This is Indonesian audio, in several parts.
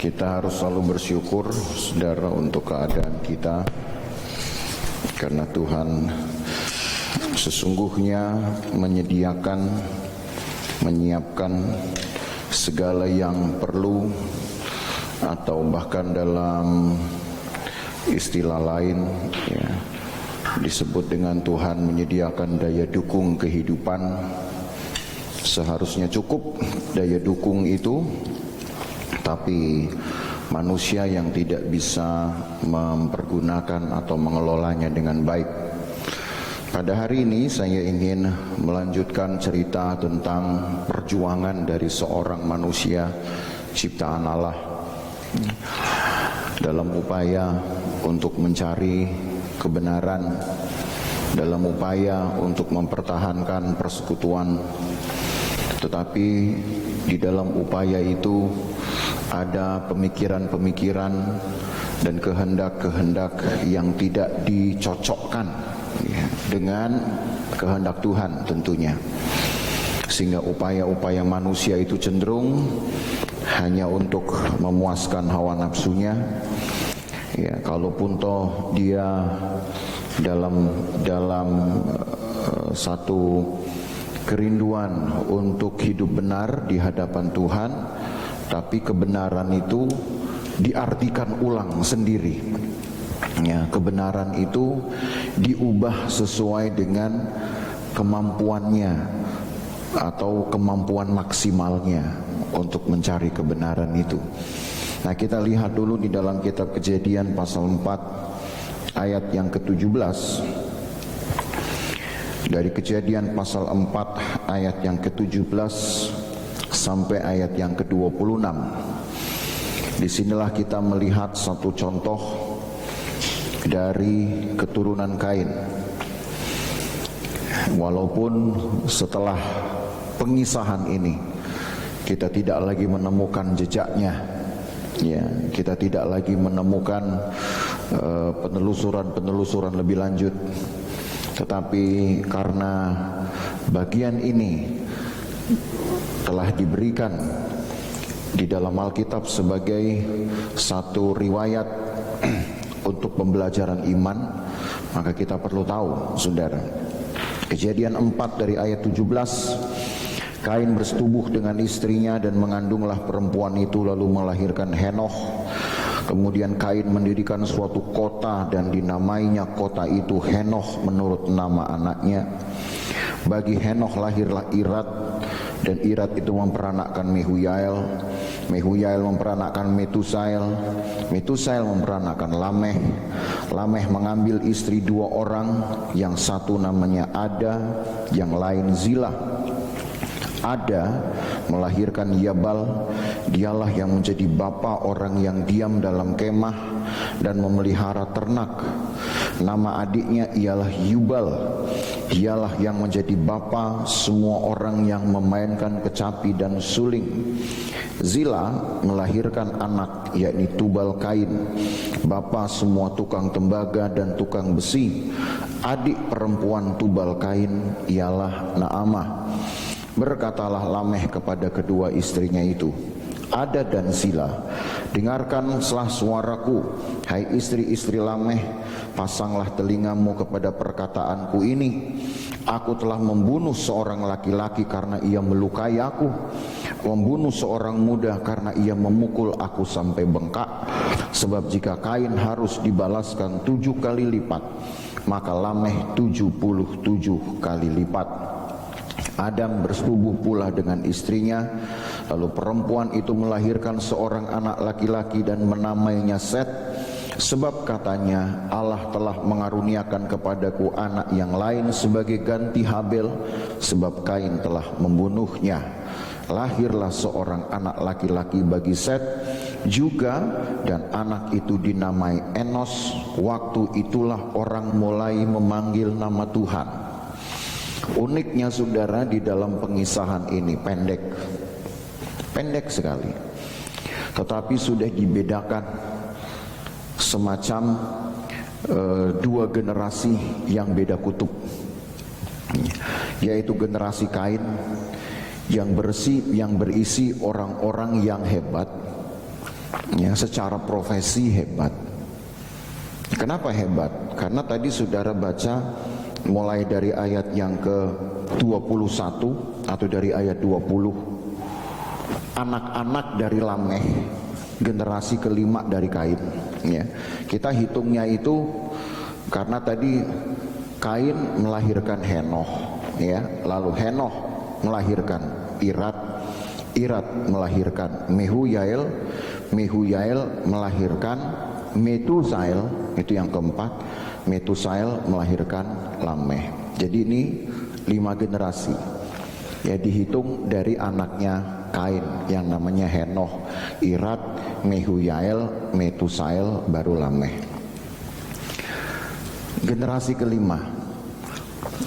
Kita harus selalu bersyukur, saudara, untuk keadaan kita, karena Tuhan sesungguhnya menyiapkan segala yang perlu, atau bahkan dalam istilah lain ya, disebut dengan Tuhan menyediakan daya dukung kehidupan. Seharusnya cukup daya dukung itu, tapi manusia yang tidak bisa mempergunakan atau mengelolanya dengan baik. Pada hari ini saya ingin melanjutkan cerita tentang perjuangan dari seorang manusia ciptaan Allah dalam upaya untuk mencari kebenaran, dalam upaya untuk mempertahankan persekutuan. Tetapi di dalam upaya itu ada pemikiran-pemikiran dan kehendak-kehendak yang tidak dicocokkan ya, dengan kehendak Tuhan tentunya, sehingga upaya-upaya manusia itu cenderung hanya untuk memuaskan hawa nafsunya ya, kalaupun toh dia dalam satu kerinduan untuk hidup benar di hadapan Tuhan, tapi kebenaran itu diartikan ulang sendiri ya, kebenaran itu diubah sesuai dengan kemampuannya atau kemampuan maksimalnya untuk mencari kebenaran itu. Nah, kita lihat dulu di dalam kitab Kejadian pasal 4 ayat yang ke-17. Dari Kejadian pasal 4 ayat yang ke-17 sampai ayat yang ke-26. Disinilah kita melihat satu contoh dari keturunan Kain. Walaupun setelah pengisahan ini kita tidak lagi menemukan jejaknya ya, kita tidak lagi menemukan penelusuran lebih lanjut. Tetapi karena bagian ini telah diberikan di dalam Alkitab sebagai satu riwayat untuk pembelajaran iman, maka kita perlu tahu, saudara. Kejadian 4 dari ayat 17, Kain bersetubuh dengan istrinya dan mengandunglah perempuan itu lalu melahirkan Henoch. Kemudian Kain mendirikan suatu kota dan dinamainya kota itu Henoch menurut nama anaknya. Bagi Henoch lahirlah Irad, dan Irad itu memperanakkan Mehujael. Mehujael memperanakkan Metusael. Metusael memperanakkan Lameh. Lameh mengambil istri 2 orang, yang satu namanya Ada, yang lain Zilah. Ada melahirkan Yabal, dialah yang menjadi bapa orang yang diam dalam kemah dan memelihara ternak. Nama adiknya ialah Yubal, dialah yang menjadi bapa semua orang yang memainkan kecapi dan suling. Zila melahirkan anak, yakni Tubal Kain, bapa semua tukang tembaga dan tukang besi. Adik perempuan Tubal Kain ialah Naamah. Berkatalah Lameh kepada kedua istrinya itu, Ada dan Zila, dengarkanlah suaraku, hai istri-istri Lameh, pasanglah telingamu kepada perkataanku ini. Aku telah membunuh seorang laki-laki karena ia melukai aku, membunuh seorang muda karena ia memukul aku sampai bengkak. Sebab jika Kain harus dibalaskan 7 kali lipat, maka Lameh 77 kali lipat. Adam bersetubuh pula dengan istrinya, lalu perempuan itu melahirkan seorang anak laki-laki dan menamainya Set, sebab katanya, Allah telah mengaruniakan kepadaku anak yang lain sebagai ganti Habel, sebab Kain telah membunuhnya. Lahirlah seorang anak laki-laki bagi Set juga, dan anak itu dinamai Enos. Waktu itulah orang mulai memanggil nama Tuhan. Uniknya, saudara, di dalam pengisahan ini pendek sekali, tetapi sudah dibedakan semacam 2 generasi yang beda kutub, yaitu generasi Kain yang berisi orang-orang yang hebat, Ya, secara profesi hebat. Kenapa hebat? Karena tadi saudara baca mulai dari ayat yang ke-21 atau dari ayat 20, anak-anak dari Lameh, generasi kelima dari Kain. Ya, kita hitungnya itu karena tadi Kain melahirkan Henoh, ya, lalu Henoh melahirkan Irad, Irad melahirkan Mehuyael, Mehuyael melahirkan Metusael, itu yang keempat. Metusael melahirkan Lameh. Jadi ini 5 generasi. Ya, dihitung dari anaknya Kain yang namanya Henoh, Irad, Mehuyael, Metusael, baru Lameh. Generasi kelima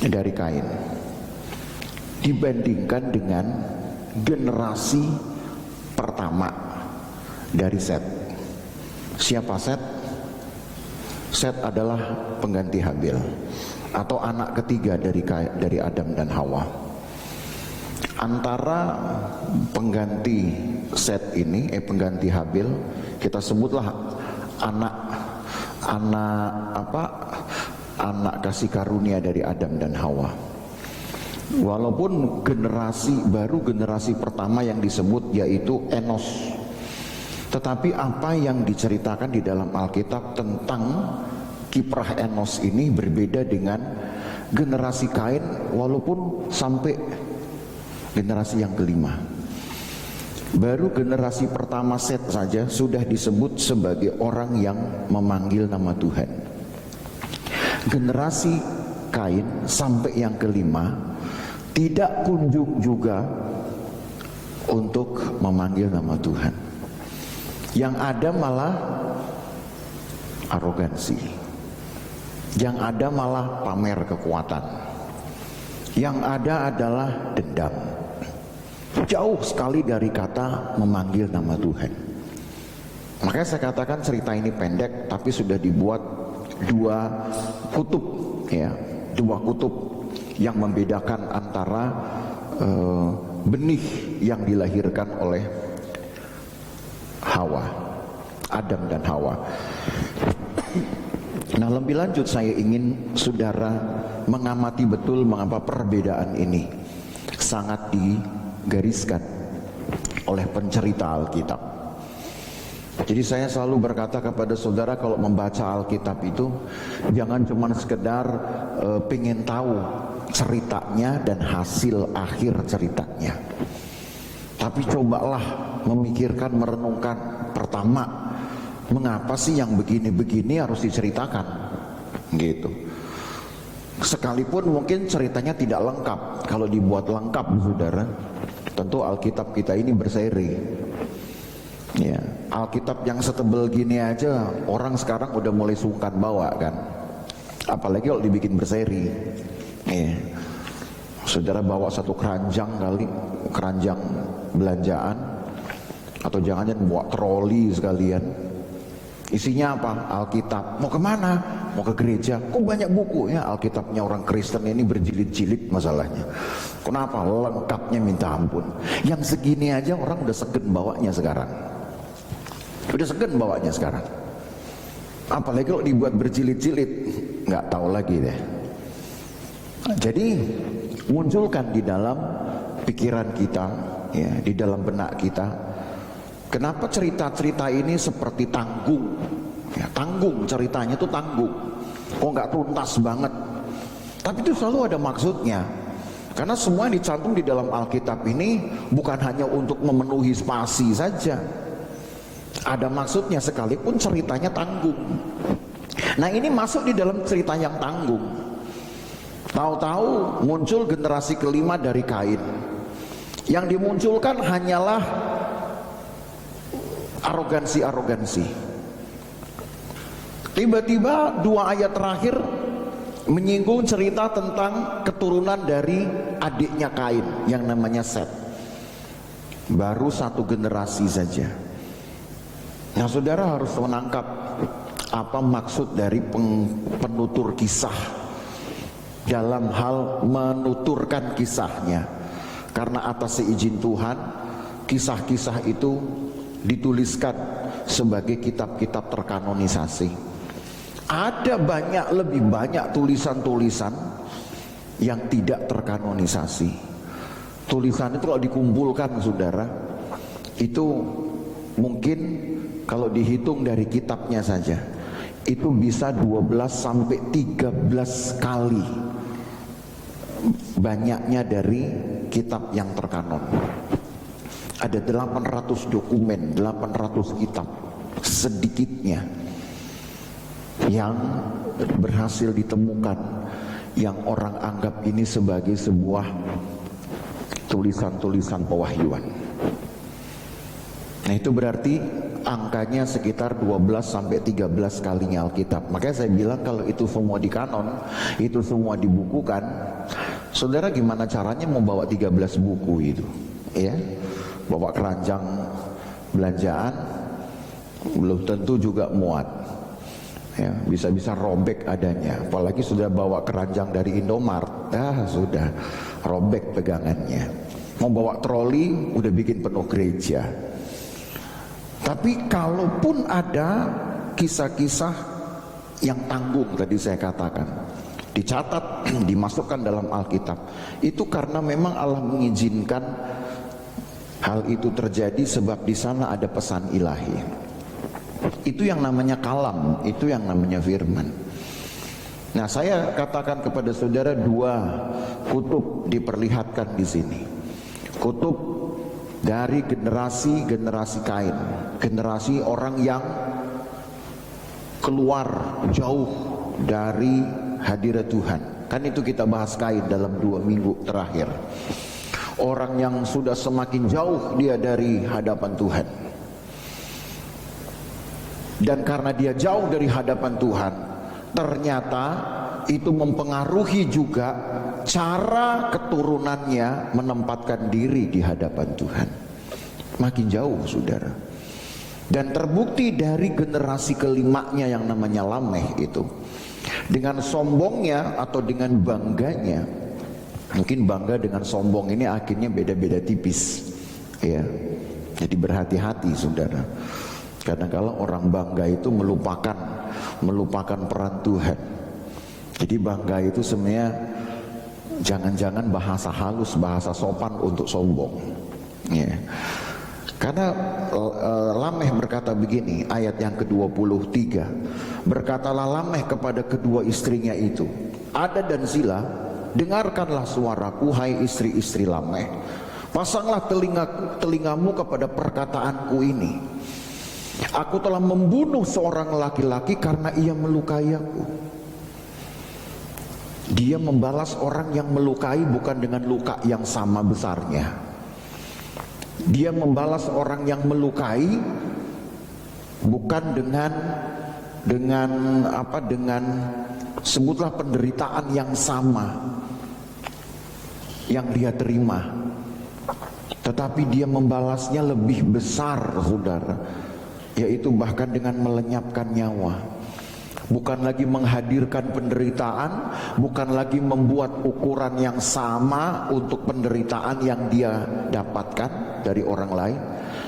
dari Kain dibandingkan dengan generasi pertama dari Set. Siapa Set? Set adalah pengganti Habil atau anak ketiga dari Adam dan Hawa. Antara pengganti Set ini, pengganti Habil, kita sebutlah anak kasih karunia dari Adam dan Hawa. Walaupun generasi pertama yang disebut yaitu Enos, tetapi apa yang diceritakan di dalam Alkitab tentang kiprah Enos ini berbeda dengan generasi Kain, walaupun sampai generasi yang kelima. Baru generasi pertama Set saja sudah disebut sebagai orang yang memanggil nama Tuhan. Generasi Kain sampai yang kelima tidak kunjung juga untuk memanggil nama Tuhan. Yang ada malah arogansi, yang ada malah pamer kekuatan, yang ada adalah dendam. Jauh sekali dari kata memanggil nama Tuhan. Makanya saya katakan cerita ini pendek, tapi sudah dibuat 2 kutub, ya, 2 kutub yang membedakan antara benih yang dilahirkan oleh Hawa, Adam dan Hawa. Nah, lebih lanjut saya ingin saudara mengamati betul mengapa perbedaan ini sangat digariskan oleh pencerita Alkitab. Jadi saya selalu berkata kepada saudara, kalau membaca Alkitab itu jangan cuma sekedar pengen tahu ceritanya dan hasil akhir ceritanya, tapi cobalah memikirkan, merenungkan. Pertama, mengapa sih yang begini-begini harus diceritakan gitu. Sekalipun mungkin ceritanya tidak lengkap. Kalau dibuat lengkap, saudara, tentu Alkitab kita ini berseri. Ya, Alkitab yang setebel gini aja orang sekarang udah mulai sungkan bawa kan, apalagi kalau dibikin berseri. Ya, saudara bawa satu keranjang keranjang belanjaan, atau jangan-jangan bawa troli sekalian, isinya apa? Alkitab. Mau kemana? Mau ke gereja. Kok banyak buku ya? Alkitabnya orang Kristen ini berjilid-jilid masalahnya. Kenapa? Lengkapnya minta ampun. Yang segini aja orang udah segen bawanya sekarang. Apalagi kalau dibuat berjilid-jilid, nggak tahu lagi deh. Jadi munculkan di dalam pikiran kita, ya, di dalam benak kita, kenapa cerita-cerita ini seperti tanggung, ya, tanggung, ceritanya itu tanggung, kok nggak tuntas banget. Tapi itu selalu ada maksudnya, karena semua yang dicantum di dalam Alkitab ini bukan hanya untuk memenuhi spasi saja, ada maksudnya sekalipun ceritanya tanggung. Nah, ini masuk di dalam cerita yang tanggung. Tahu-tahu muncul generasi kelima dari Kain. Yang dimunculkan hanyalah arogansi. Tiba-tiba 2 ayat terakhir menyinggung cerita tentang keturunan dari adiknya Kain yang namanya Set. Baru 1 generasi saja. Nah, saudara harus menangkap apa maksud dari penutur kisah dalam hal menuturkan kisahnya. Karena atas seizin Tuhan, kisah-kisah itu dituliskan sebagai kitab-kitab terkanonisasi. Ada lebih banyak tulisan-tulisan yang tidak terkanonisasi. Tulisan itu kalau dikumpulkan saudara, itu mungkin kalau dihitung dari kitabnya saja, itu bisa 12 sampai 13 kali banyaknya dari kitab yang terkanon. Ada 800 dokumen, 800 kitab sedikitnya yang berhasil ditemukan, yang orang anggap ini sebagai sebuah tulisan-tulisan pewahyuan. Nah itu berarti angkanya sekitar 12 sampai 13 kalinya Alkitab. Makanya saya bilang kalau itu semua dikanon, itu semua dibukukan, saudara gimana caranya membawa 13 buku itu? Ya, bawa keranjang belanjaan belum tentu juga muat. Ya, bisa-bisa robek adanya. Apalagi sudah bawa keranjang dari Indomart, sudah robek pegangannya. Mau bawa troli udah bikin penuh gereja. Tapi kalaupun ada kisah-kisah yang tanggung tadi saya katakan, dicatat, dimasukkan dalam Alkitab, itu karena memang Allah mengizinkan hal itu terjadi sebab di sana ada pesan ilahi. Itu yang namanya kalam, itu yang namanya firman. Nah, saya katakan kepada saudara, dua kutub diperlihatkan di sini. Kutub dari generasi Kain, generasi orang yang keluar jauh dari hadirat Tuhan. Kan itu kita bahas Kain dalam 2 minggu terakhir. Orang yang sudah semakin jauh dia dari hadapan Tuhan. Dan karena dia jauh dari hadapan Tuhan, ternyata itu mempengaruhi juga cara keturunannya menempatkan diri di hadapan Tuhan. Makin jauh saudara. Dan terbukti dari generasi kelimanya yang namanya Lameh itu, dengan sombongnya atau dengan bangganya, mungkin bangga dengan sombong ini akhirnya beda-beda tipis ya. Jadi berhati-hati saudara. Kadang-kadang orang bangga itu melupakan peran Tuhan. Jadi bangga itu sebenarnya jangan-jangan bahasa halus, bahasa sopan untuk sombong ya. Karena Lameh berkata begini, ayat yang ke-23, berkatalah Lameh kepada kedua istrinya itu, Ada dan Zila, dengarkanlah suaraku hai istri-istri Lameh, pasanglah telingamu kepada perkataanku ini. Aku telah membunuh seorang laki-laki karena ia melukai aku. Dia membalas orang yang melukai bukan dengan luka yang sama besarnya. Dia membalas orang yang melukai bukan dengan sebutlah penderitaan yang sama yang dia terima, tetapi dia membalasnya lebih besar saudara, yaitu bahkan dengan melenyapkan nyawa. Bukan lagi menghadirkan penderitaan, bukan lagi membuat ukuran yang sama untuk penderitaan yang dia dapatkan dari orang lain,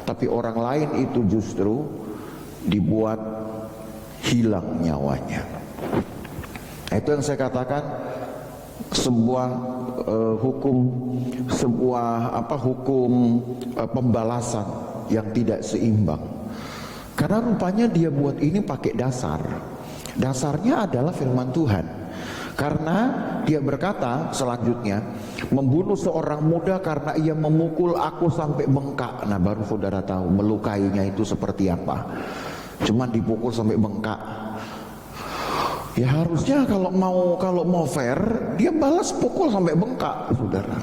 tapi orang lain itu justru dibuat hilang nyawanya. Itu yang saya katakan sebuah hukum pembalasan yang tidak seimbang. Karena rupanya dia buat ini pakai dasarnya adalah firman Tuhan. Karena dia berkata selanjutnya, membunuh seorang muda karena ia memukul aku sampai bengkak. Nah baru saudara tahu melukainya itu seperti apa. Cuman dipukul sampai bengkak. Ya harusnya kalau mau fair, dia balas pukul sampai bengkak saudara.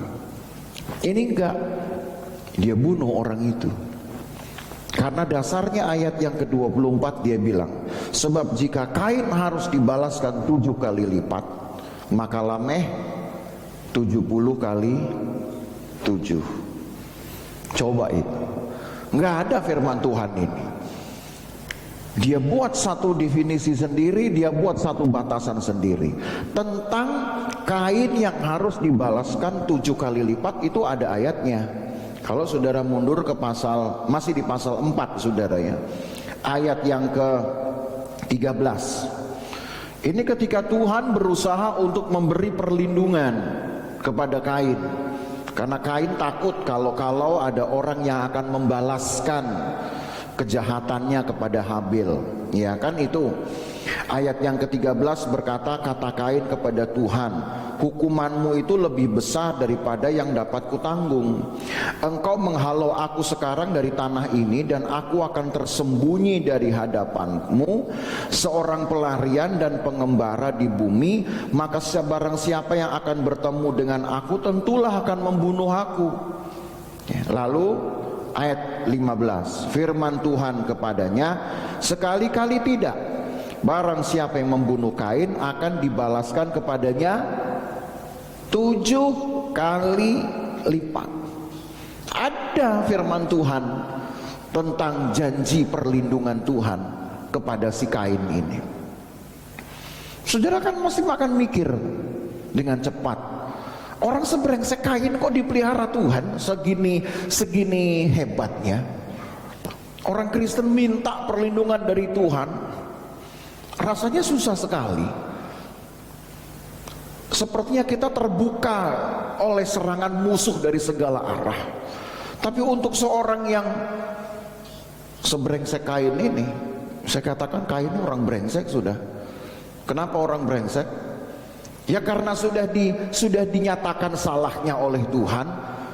Ini enggak, dia bunuh orang itu. Karena dasarnya ayat yang ke-24 dia bilang, sebab jika Kain harus dibalaskan 7 kali lipat, maka Lameh 70 kali 7. Coba itu, nggak ada firman Tuhan ini. Dia buat satu definisi sendiri, dia buat satu batasan sendiri tentang Kain yang harus dibalaskan 7 kali lipat. Itu ada ayatnya. Kalau saudara mundur ke masih di pasal 4 saudara ya, ayat yang ke-13. Ini ketika Tuhan berusaha untuk memberi perlindungan kepada Kain, karena Kain takut kalau ada orang yang akan membalaskan kejahatannya kepada Habil. Ya kan, itu ayat yang ke-13 berkata, kata Kain kepada Tuhan, hukumanmu itu lebih besar daripada yang dapat kutanggung. Engkau menghalau aku sekarang dari tanah ini, dan aku akan tersembunyi dari hadapanmu, seorang pelarian dan pengembara di bumi. Maka barang siapa yang akan bertemu dengan aku tentulah akan membunuh aku. Lalu ayat 15, firman Tuhan kepadanya, sekali-kali tidak, barang siapa yang membunuh Kain akan dibalaskan kepadanya 7 kali lipat. Ada firman Tuhan tentang janji perlindungan Tuhan kepada si Kain ini. Saudara kan masih makan mikir dengan cepat, orang sebrengsek Kain kok dipelihara Tuhan segini hebatnya. Orang Kristen minta perlindungan dari Tuhan, rasanya susah sekali. Sepertinya kita terbuka oleh serangan musuh dari segala arah. Tapi untuk seorang yang sebrengsek Kain ini, saya katakan Kain orang brengsek sudah. Kenapa orang brengsek? Ya karena sudah dinyatakan salahnya oleh Tuhan,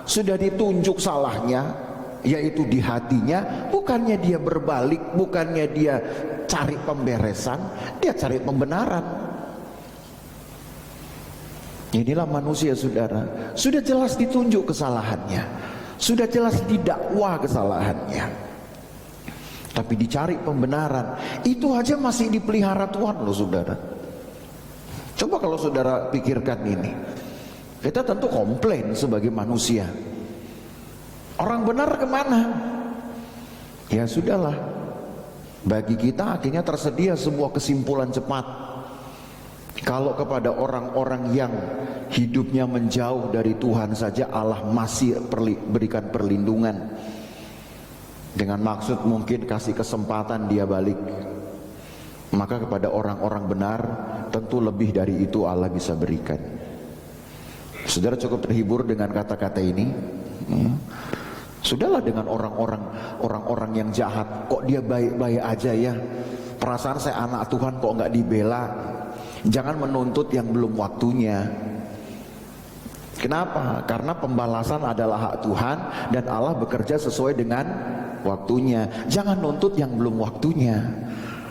sudah ditunjuk salahnya, yaitu di hatinya. Bukannya dia berbalik, bukannya dia cari pemberesan, dia cari pembenaran. Inilah manusia, saudara. Sudah jelas ditunjuk kesalahannya, sudah jelas didakwa kesalahannya, tapi dicari pembenaran. Itu aja masih dipelihara Tuhan loh, saudara. Coba kalau saudara pikirkan ini, kita tentu komplain sebagai manusia. Orang benar kemana? Ya sudahlah, bagi kita akhirnya tersedia sebuah kesimpulan cepat. Kalau kepada orang-orang yang hidupnya menjauh dari Tuhan saja Allah masih berikan perlindungan, dengan maksud mungkin kasih kesempatan dia balik, maka kepada orang-orang benar tentu lebih dari itu Allah bisa berikan. Saudara cukup terhibur dengan kata-kata ini? Sudahlah dengan orang-orang yang jahat, kok dia baik-baik aja ya, perasaan saya anak Tuhan kok nggak dibela. Jangan menuntut yang belum waktunya. Kenapa? Karena pembalasan adalah hak Tuhan dan Allah bekerja sesuai dengan waktunya. Jangan nuntut yang belum waktunya.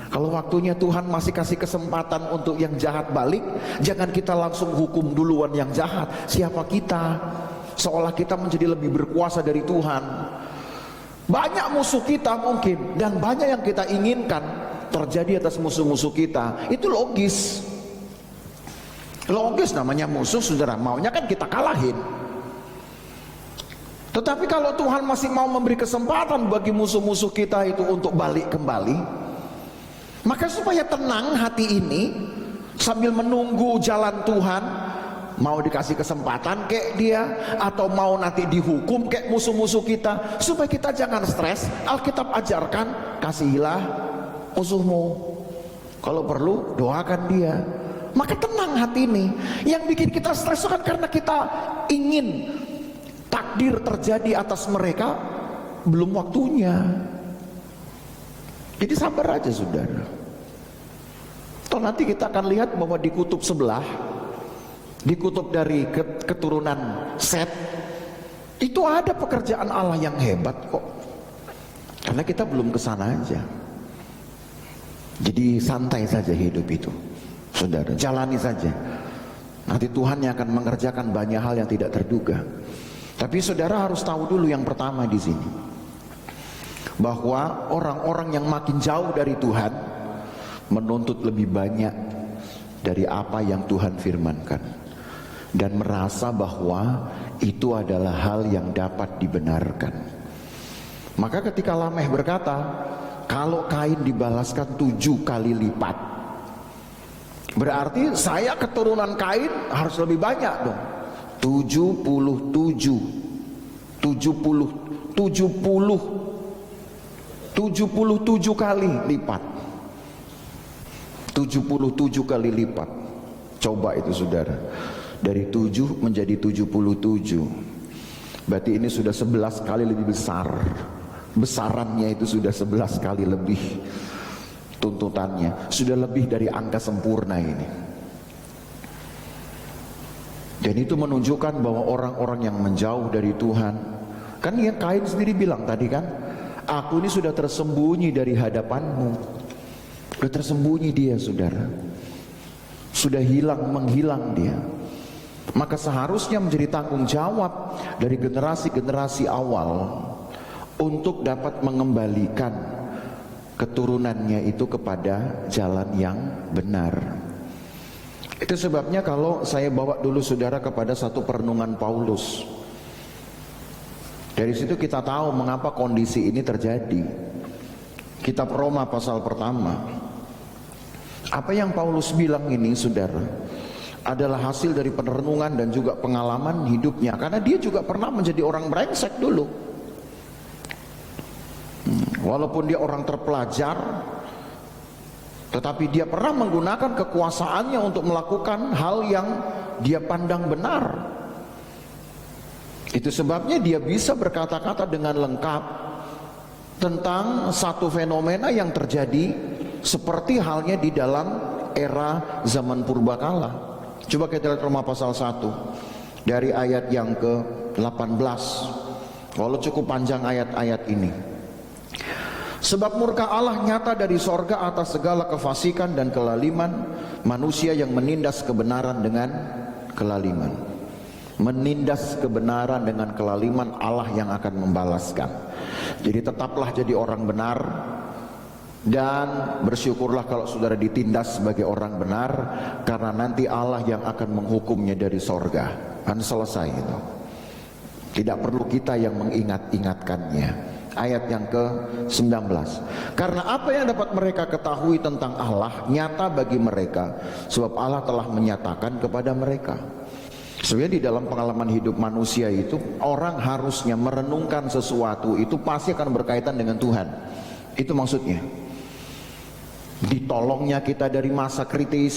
Kalau waktunya Tuhan masih kasih kesempatan untuk yang jahat balik, jangan kita langsung hukum duluan yang jahat. Siapa kita? Seolah kita menjadi lebih berkuasa dari Tuhan. Banyak musuh kita mungkin, dan banyak yang kita inginkan terjadi atas musuh-musuh kita. Itu logis. Logis, namanya musuh, saudara, maunya kan kita kalahin. Tetapi kalau Tuhan masih mau memberi kesempatan bagi musuh-musuh kita itu untuk balik kembali, maka supaya tenang hati ini sambil menunggu jalan Tuhan, mau dikasih kesempatan kayak dia, atau mau nanti dihukum kayak musuh-musuh kita, supaya kita jangan stres, Alkitab ajarkan, kasihilah musuhmu, kalau perlu doakan dia. Maka tenang hati ini. Yang bikin kita stres kan karena kita ingin takdir terjadi atas mereka, belum waktunya. Jadi sabar aja, saudara. Toh nanti kita akan lihat bahwa di kutub sebelah, di kutub dari keturunan Set, itu ada pekerjaan Allah yang hebat kok. Karena kita belum kesana aja. Jadi santai saja hidup itu, saudara, jalani saja. Nanti Tuhan yang akan mengerjakan banyak hal yang tidak terduga. Tapi saudara harus tahu dulu yang pertama di sini, bahwa orang-orang yang makin jauh dari Tuhan menuntut lebih banyak dari apa yang Tuhan firmankan, dan merasa bahwa itu adalah hal yang dapat dibenarkan. Maka ketika Lameh berkata, kalau Kain dibalaskan 7 kali lipat, berarti saya keturunan Kain harus lebih banyak dong. 70 77 kali lipat. 77 kali lipat. Coba itu saudara, dari 7 menjadi 77. Berarti ini sudah 11 kali lebih besar. Besarannya itu sudah 11 kali lebih. Tuntutannya sudah lebih dari angka sempurna ini. Dan itu menunjukkan bahwa orang-orang yang menjauh dari Tuhan, kan yang Kain sendiri bilang tadi kan, aku ini sudah tersembunyi dari hadapanmu. Sudah tersembunyi dia saudara, sudah menghilang dia. Maka seharusnya menjadi tanggung jawab dari generasi-generasi awal untuk dapat mengembalikan keturunannya itu kepada jalan yang benar. Itu sebabnya kalau saya bawa dulu saudara kepada satu perenungan Paulus, dari situ kita tahu mengapa kondisi ini terjadi. Kitab Roma pasal pertama, apa yang Paulus bilang ini saudara adalah hasil dari perenungan dan juga pengalaman hidupnya, karena dia juga pernah menjadi orang brengsek dulu. Walaupun dia orang terpelajar, tetapi dia pernah menggunakan kekuasaannya untuk melakukan hal yang dia pandang benar. Itu sebabnya dia bisa berkata-kata dengan lengkap tentang satu fenomena yang terjadi seperti halnya di dalam era zaman purbakala. Coba kita lihat Roma pasal 1 dari ayat yang ke-18. Walau cukup panjang ayat-ayat ini. Sebab murka Allah nyata dari sorga atas segala kefasikan dan kelaliman manusia yang menindas kebenaran dengan kelaliman. Menindas kebenaran dengan kelaliman, Allah yang akan membalaskan. Jadi tetaplah jadi orang benar, dan bersyukurlah kalau saudara ditindas sebagai orang benar, karena nanti Allah yang akan menghukumnya dari sorga. Kan selesai itu. Tidak perlu kita yang mengingat-ingatkannya. Ayat yang ke-19. Karena apa yang dapat mereka ketahui tentang Allah nyata bagi mereka, sebab Allah telah menyatakan kepada mereka. Sebenarnya di dalam pengalaman hidup manusia itu, orang harusnya merenungkan sesuatu itu pasti akan berkaitan dengan Tuhan. Itu maksudnya. Ditolongnya kita dari masa kritis,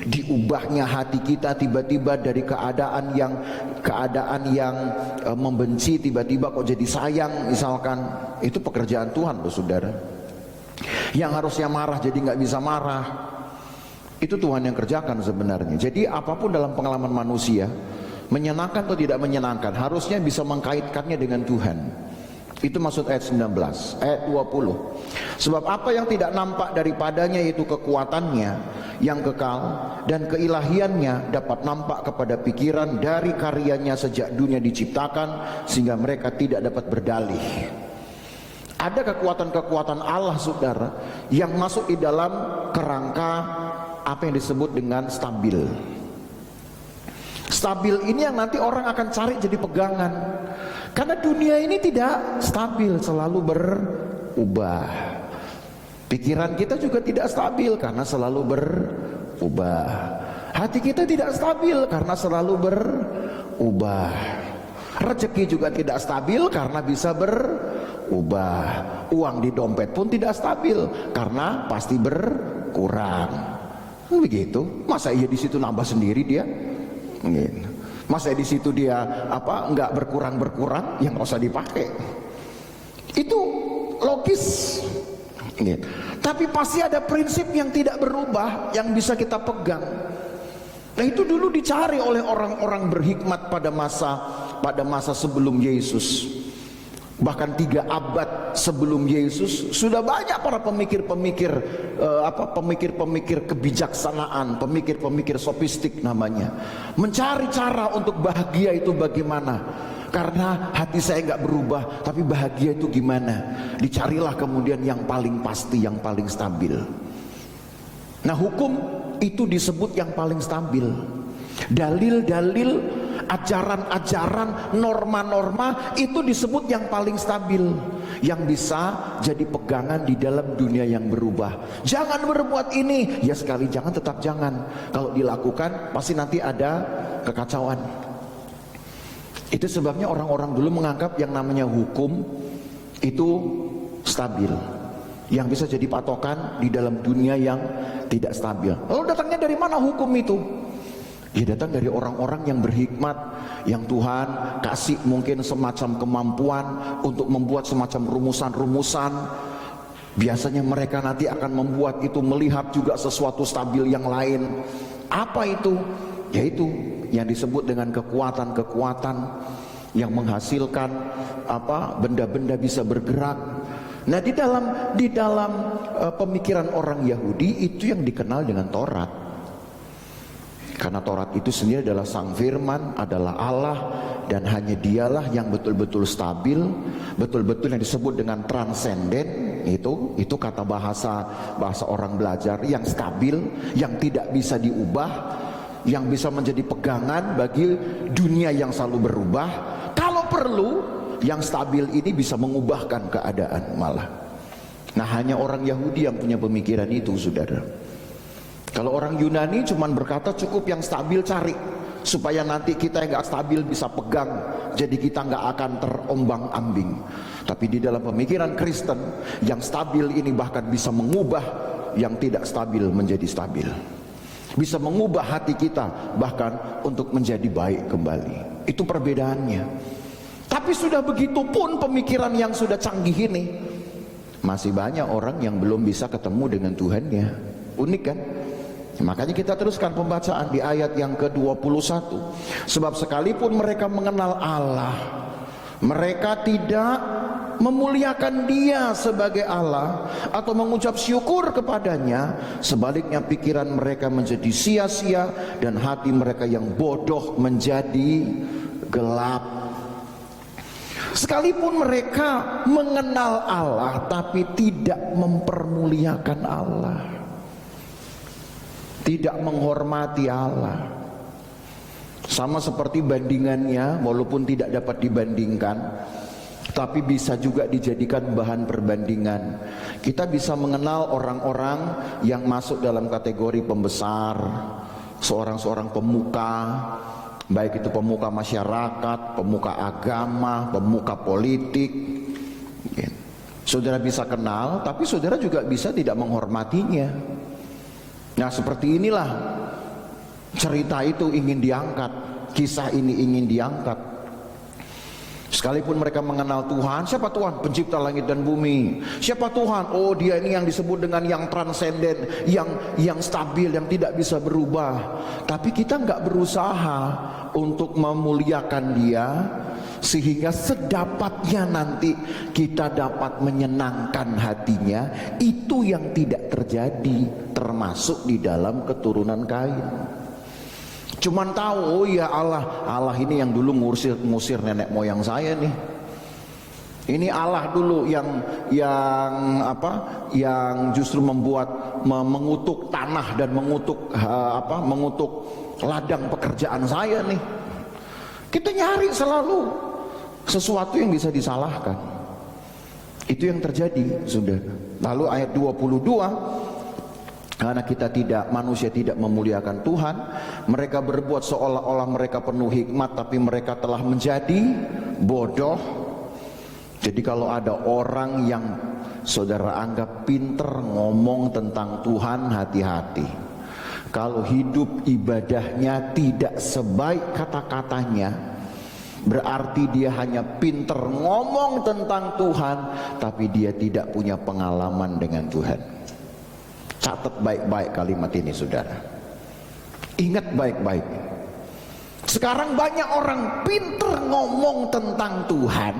diubahnya hati kita tiba-tiba dari keadaan yang membenci, tiba-tiba kok jadi sayang misalkan. Itu pekerjaan Tuhan loh saudara. Yang harusnya marah jadi nggak bisa marah, itu Tuhan yang kerjakan sebenarnya. Jadi apapun dalam pengalaman manusia, menyenangkan atau tidak menyenangkan, harusnya bisa mengkaitkannya dengan Tuhan. Itu maksud ayat 19. Ayat 20. Sebab apa yang tidak nampak daripadanya, yaitu kekuatannya yang kekal dan keilahiannya, dapat nampak kepada pikiran dari karyanya sejak dunia diciptakan, sehingga mereka tidak dapat berdalih. Ada kekuatan-kekuatan Allah saudara yang masuk di dalam kerangka apa yang disebut dengan stabil. Stabil ini yang nanti orang akan cari jadi pegangan. Karena dunia ini tidak stabil, selalu berubah. Pikiran kita juga tidak stabil karena selalu berubah. Hati kita tidak stabil karena selalu berubah. Rezeki juga tidak stabil karena bisa berubah. Uang di dompet pun tidak stabil karena pasti berkurang. Begitu. Masa iya di situ nambah sendiri dia? Masa di situ dia nggak berkurang, yang nggak usah dipakai. Itu logis. Tapi pasti ada prinsip yang tidak berubah yang bisa kita pegang. Nah itu dulu dicari oleh orang-orang berhikmat pada masa sebelum Yesus. Bahkan 3 abad sebelum Yesus sudah banyak para pemikir-pemikir kebijaksanaan, pemikir-pemikir sofistik namanya, mencari cara untuk bahagia itu bagaimana. Karena hati saya nggak berubah, tapi bahagia itu gimana? Dicarilah kemudian yang paling pasti, yang paling stabil. Nah hukum itu disebut yang paling stabil. Dalil-dalil, ajaran-ajaran, norma-norma itu disebut yang paling stabil, yang bisa jadi pegangan di dalam dunia yang berubah. Jangan berbuat ini, ya sekali jangan, tetap jangan. Kalau dilakukan pasti nanti ada kekacauan. Itu sebabnya orang-orang dulu menganggap yang namanya hukum itu stabil, yang bisa jadi patokan di dalam dunia yang tidak stabil. Lalu datangnya dari mana hukum itu? Ya datang dari orang-orang yang berhikmat, yang Tuhan kasih mungkin semacam kemampuan untuk membuat semacam rumusan-rumusan. Biasanya mereka nanti akan membuat itu melihat juga sesuatu stabil yang lain. Apa itu? Yaitu yang disebut dengan kekuatan-kekuatan yang menghasilkan benda-benda bisa bergerak. Nah, di dalam pemikiran orang Yahudi itu yang dikenal dengan Taurat. Karena Taurat itu sendiri adalah sang firman, adalah Allah, dan hanya dialah yang betul-betul stabil, betul-betul yang disebut dengan transenden. Itu kata bahasa orang belajar, yang stabil, yang tidak bisa diubah, yang bisa menjadi pegangan bagi dunia yang selalu berubah. Kalau perlu, yang stabil ini bisa mengubahkan keadaan malah. Nah, hanya orang Yahudi yang punya pemikiran itu, saudara. Kalau orang Yunani cuman berkata cukup yang stabil cari, supaya nanti kita yang gak stabil bisa pegang, jadi kita gak akan terombang-ambing. Tapi di dalam pemikiran Kristen, yang stabil ini bahkan bisa mengubah yang tidak stabil menjadi stabil, bisa mengubah hati kita bahkan untuk menjadi baik kembali. Itu perbedaannya. Tapi sudah begitu pun pemikiran yang sudah canggih ini, masih banyak orang yang belum bisa ketemu dengan Tuhannya. Unik kan? Makanya kita teruskan pembacaan di ayat yang ke-21. Sebab sekalipun mereka mengenal Allah, mereka tidak memuliakan Dia sebagai Allah atau mengucap syukur kepadanya. Sebaliknya pikiran mereka menjadi sia-sia dan hati mereka yang bodoh menjadi gelap. Sekalipun mereka mengenal Allah tapi tidak mempermuliakan Allah, tidak menghormati Allah. Sama seperti bandingannya, walaupun tidak dapat dibandingkan, tapi bisa juga dijadikan bahan perbandingan. Kita bisa mengenal orang-orang yang masuk dalam kategori pembesar, seorang pemuka, baik itu pemuka masyarakat, pemuka agama, pemuka politik. Saudara bisa kenal, tapi saudara juga bisa tidak menghormatinya. Nah, seperti inilah cerita itu ingin diangkat, kisah ini ingin diangkat. Sekalipun mereka mengenal Tuhan, siapa Tuhan? Pencipta langit dan bumi. Siapa Tuhan? Oh, Dia ini yang disebut dengan yang transenden, yang stabil, yang tidak bisa berubah. Tapi kita nggak berusaha untuk memuliakan Dia, sehingga sedapatnya nanti kita dapat menyenangkan hatinya. Itu yang tidak terjadi, termasuk di dalam keturunan Kain. Cuman tahu, oh ya Allah ini yang dulu ngusir nenek moyang saya nih. Ini Allah dulu yang justru mengutuk tanah dan mengutuk ladang pekerjaan saya nih. Kita nyari selalu sesuatu yang bisa disalahkan. Itu yang terjadi, sudah. Lalu ayat 22, karena manusia tidak memuliakan Tuhan, mereka berbuat seolah-olah mereka penuh hikmat, tapi mereka telah menjadi bodoh. Jadi kalau ada orang yang saudara anggap pinter ngomong tentang Tuhan, hati-hati. Kalau hidup ibadahnya tidak sebaik kata-katanya, berarti dia hanya pinter ngomong tentang Tuhan, tapi dia tidak punya pengalaman dengan Tuhan. Catat baik-baik kalimat ini, saudara. Ingat baik-baik. Sekarang banyak orang pinter ngomong tentang Tuhan,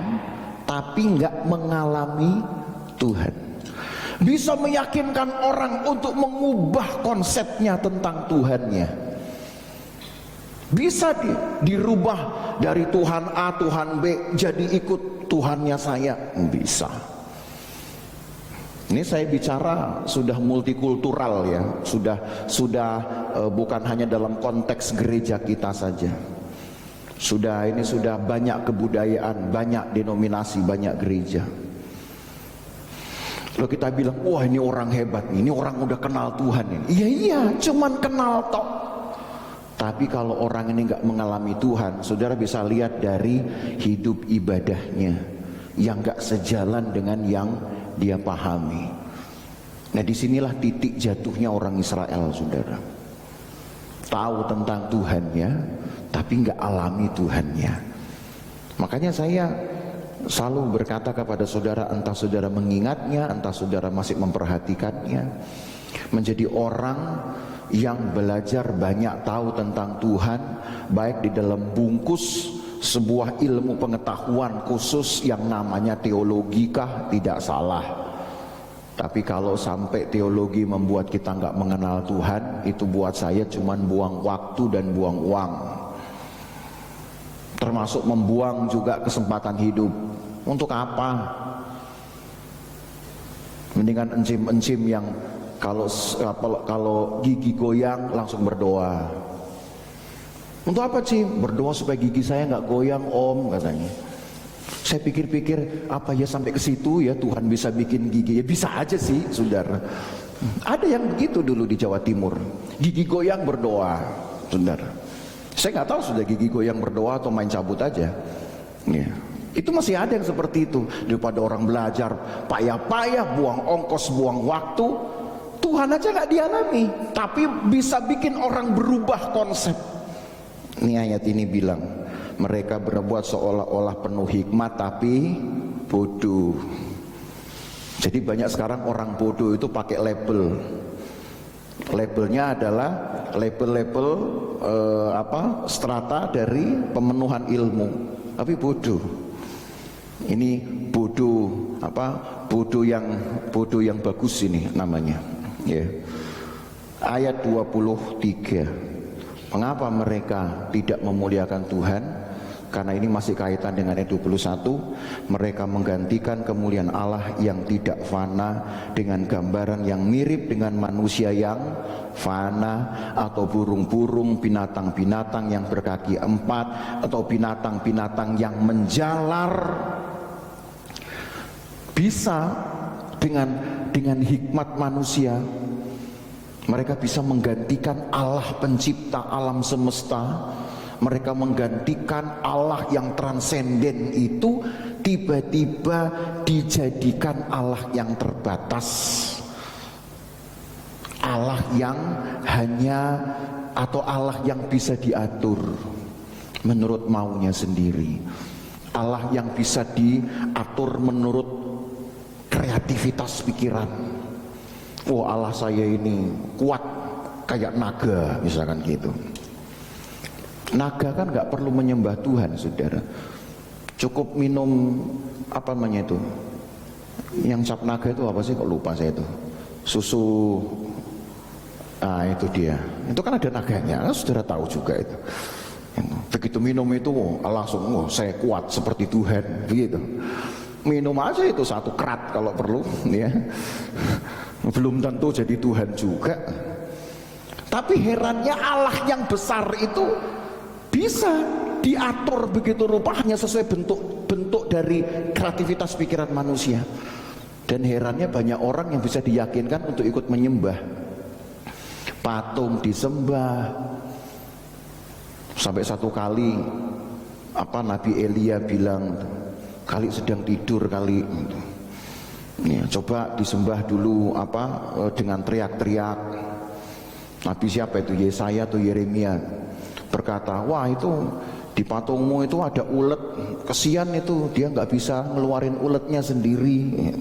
tapi nggak mengalami Tuhan. Bisa meyakinkan orang untuk mengubah konsepnya tentang Tuhannya. Bisa dirubah dari Tuhan A, Tuhan B, jadi ikut Tuhannya saya. Bisa. Ini saya bicara sudah multikultural ya, sudah bukan hanya dalam konteks gereja kita saja. Ini sudah banyak kebudayaan, banyak denominasi, banyak gereja. Lalu kita bilang, wah ini orang hebat, ini orang udah kenal Tuhan ini. Iya, cuman kenal tok. Tapi kalau orang ini nggak mengalami Tuhan, saudara bisa lihat dari hidup ibadahnya. yang gak sejalan dengan yang dia pahami. Nah, disinilah titik jatuhnya orang Israel, saudara. Tahu tentang Tuhannya, tapi gak alami Tuhannya. Makanya saya selalu berkata kepada saudara, entah saudara mengingatnya, entah saudara masih memperhatikannya, menjadi orang yang belajar banyak tahu tentang Tuhan, baik di dalam bungkus sebuah ilmu pengetahuan khusus yang namanya teologi kah, tidak salah. Tapi kalau sampai teologi membuat kita nggak mengenal Tuhan, itu buat saya cuman buang waktu dan buang uang. Termasuk membuang juga kesempatan hidup. Untuk apa? Mendingan encim-encim yang kalau gigi goyang langsung berdoa. Untuk apa sih? Berdoa supaya gigi saya nggak goyang, Om, katanya. Saya pikir-pikir, apa ya sampai ke situ ya Tuhan bisa bikin gigi? Ya bisa aja sih, saudara. Ada yang begitu dulu di Jawa Timur, gigi goyang berdoa, saudara. Saya nggak tahu sudah gigi goyang berdoa atau main cabut aja. Ya. Itu masih ada yang seperti itu. Daripada orang belajar payah-payah, buang ongkos, buang waktu, Tuhan aja nggak dialami, tapi bisa bikin orang berubah konsep. Ini ayat ini bilang, mereka berbuat seolah-olah penuh hikmat tapi bodoh. Jadi banyak sekarang orang bodoh itu pakai label. Labelnya adalah label-label strata dari pemenuhan ilmu, tapi bodoh. Ini bodoh bodoh yang bagus ini namanya. Ya. Ayat 23. Mengapa mereka tidak memuliakan Tuhan? Karena ini masih kaitan dengan ayat 21. Mereka menggantikan kemuliaan Allah yang tidak fana dengan gambaran yang mirip dengan manusia yang fana, atau burung-burung, binatang-binatang yang berkaki empat, atau binatang-binatang yang menjalar. Bisa dengan hikmat manusia mereka bisa menggantikan Allah pencipta alam semesta. Mereka menggantikan Allah yang transenden itu, tiba-tiba dijadikan Allah yang terbatas, Allah yang hanya, atau Allah yang bisa diatur menurut maunya sendiri, Allah yang bisa diatur menurut kreativitas pikiran. Oh, Allah saya ini kuat kayak naga, misalkan gitu. Naga kan nggak perlu menyembah Tuhan, saudara. Cukup minum apa namanya itu? Yang cap naga itu apa sih? Kok lupa saya itu. Susu. Ah, itu dia. Itu kan ada naganya. Saudara tahu juga itu. Begitu minum itu langsung saya kuat seperti Tuhan, begitu. Minum aja itu satu kerat kalau perlu, ya. Belum tentu jadi Tuhan juga. Tapi herannya Allah yang besar itu bisa diatur begitu rupa, hanya sesuai bentuk dari kreativitas pikiran manusia. Dan herannya banyak orang yang bisa diyakinkan untuk ikut menyembah. Patung disembah. Sampai satu kali Nabi Elia bilang, kali sedang tidur kali. Ya, coba disembah dulu dengan teriak-teriak. Nabi siapa itu? Yesaya atau Yeremia berkata, wah itu di patungmu itu ada ulet, kesian itu, dia nggak bisa ngeluarin uletnya sendiri.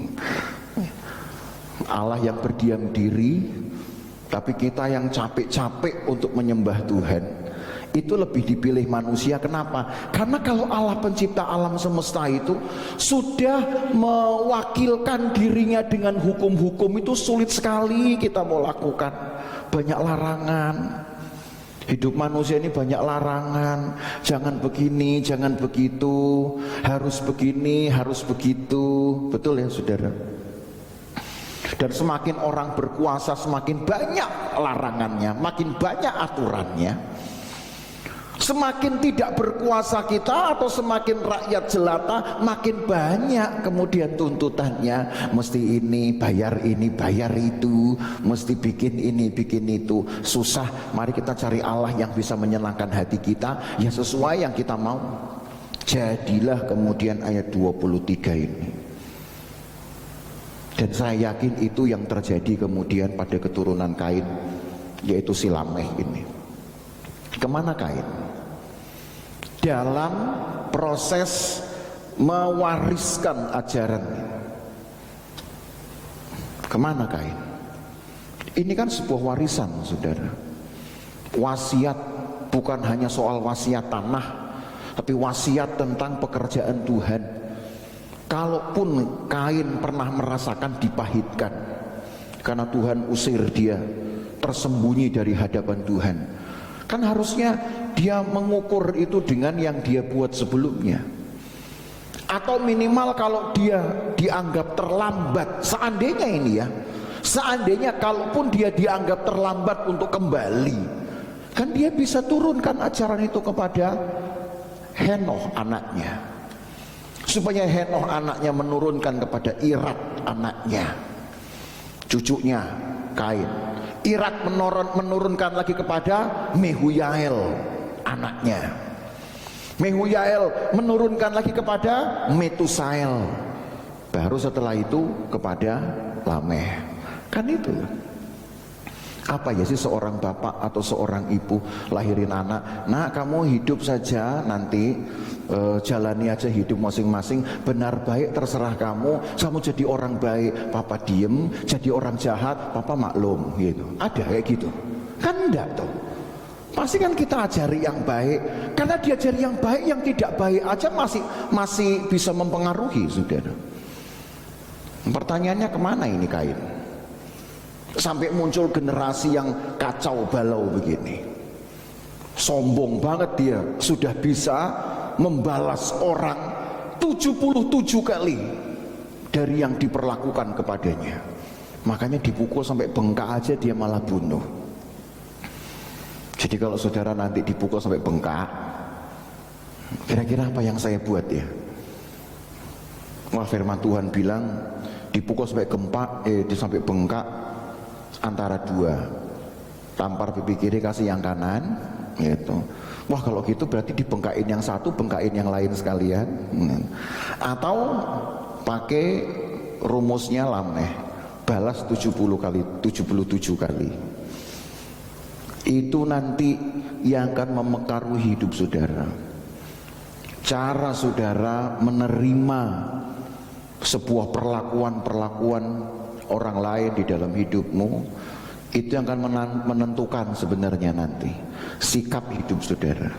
Allah yang berdiam diri, tapi kita yang capek-capek untuk menyembah Tuhan, itu lebih dipilih manusia. Kenapa? Karena kalau Allah pencipta alam semesta itu sudah mewakilkan dirinya dengan hukum-hukum, itu sulit sekali kita mau lakukan. Banyak larangan. Hidup manusia ini banyak larangan. Jangan begini, jangan begitu, harus begini, harus begitu. Betul ya, saudara? Dan semakin orang berkuasa, semakin banyak larangannya, makin banyak aturannya. Semakin tidak berkuasa kita atau semakin rakyat jelata, makin banyak kemudian tuntutannya. Mesti ini, bayar itu, mesti bikin ini, bikin itu. Susah. Mari kita cari Allah yang bisa menyenangkan hati kita, ya sesuai yang kita mau. Jadilah kemudian ayat 23 ini. Dan saya yakin itu yang terjadi kemudian pada keturunan Kain, yaitu si Lameh ini. Kemana Kain? Dalam proses mewariskan ajaran. Kemana Kain? Ini kan sebuah warisan, saudara. Wasiat bukan hanya soal wasiat tanah, tapi wasiat tentang pekerjaan Tuhan. Kalaupun Kain pernah merasakan dipahitkan karena Tuhan usir dia, tersembunyi dari hadapan Tuhan, kan harusnya dia mengukur itu dengan yang dia buat sebelumnya. Atau minimal kalau dia dianggap terlambat, seandainya ini ya, seandainya kalaupun dia dianggap terlambat untuk kembali, kan dia bisa turunkan ajaran itu kepada Henoh anaknya, supaya Henoh anaknya menurunkan kepada Irat anaknya, cucunya Kain. Irat menurunkan lagi kepada Mehuyael anaknya. Mehuyael menurunkan lagi kepada Metusael. Baru setelah itu kepada Lameh. Kan itu. Apa ya sih seorang bapak atau seorang ibu lahirin anak, nah kamu hidup saja nanti, jalani aja hidup masing-masing, benar baik terserah kamu jadi orang baik, papa diem, jadi orang jahat, papa maklum gitu. Ada kayak gitu? Kan enggak tuh. Pasti kan kita ajari yang baik, karena diajari yang baik, yang tidak baik aja masih bisa mempengaruhi, saudara. Pertanyaannya kemana ini Kain? Sampai muncul generasi yang kacau balau begini. Sombong banget dia, sudah bisa membalas orang 77 kali dari yang diperlakukan kepadanya. Makanya dipukul sampai bengkak aja dia malah bunuh. Jadi kalau saudara nanti dipukul sampai bengkak, kira-kira apa yang saya buat ya? Wah, firman Tuhan bilang dipukul sampai sampai bengkak antara dua, tampar pipi kiri kasih yang kanan gitu. Wah, kalau gitu berarti dibengkain yang satu, bengkain yang lain sekalian. Atau pakai rumusnya Lameh, balas 70 kali, 77 kali. Itu nanti yang akan memekaruhi hidup saudara. Cara saudara menerima sebuah perlakuan orang lain di dalam hidupmu, itu yang akan menentukan sebenarnya nanti sikap hidup saudara,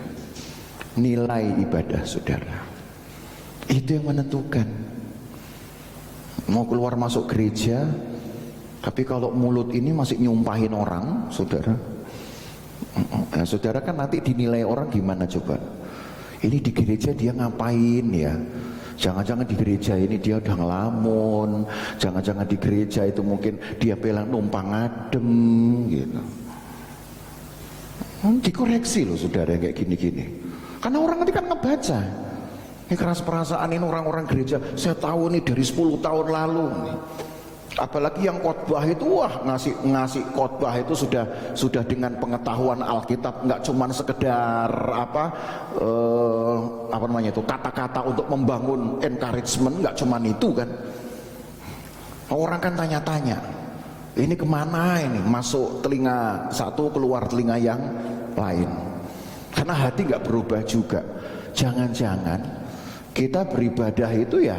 nilai ibadah saudara. Itu yang menentukan. Mau keluar masuk gereja, tapi kalau mulut ini masih nyumpahin orang, saudara, saudara kan nanti dinilai orang gimana coba? Ini di gereja dia ngapain ya? Jangan-jangan di gereja ini dia udah ngelamun, jangan-jangan di gereja itu mungkin dia pelang numpang adem gitu. Dikoreksi loh saudara yang kayak gini-gini. Karena orang nanti kan ngebaca. Ini keras perasaan ini orang-orang gereja, saya tahu nih dari 10 tahun lalu. Apalagi yang khotbah itu, wah ngasih khotbah itu sudah dengan pengetahuan Alkitab, nggak cuman sekedar kata-kata untuk membangun encouragement, nggak cuman itu kan. Orang kan tanya-tanya, ini kemana ini, masuk telinga satu keluar telinga yang lain, karena hati nggak berubah juga. Jangan-jangan kita beribadah itu ya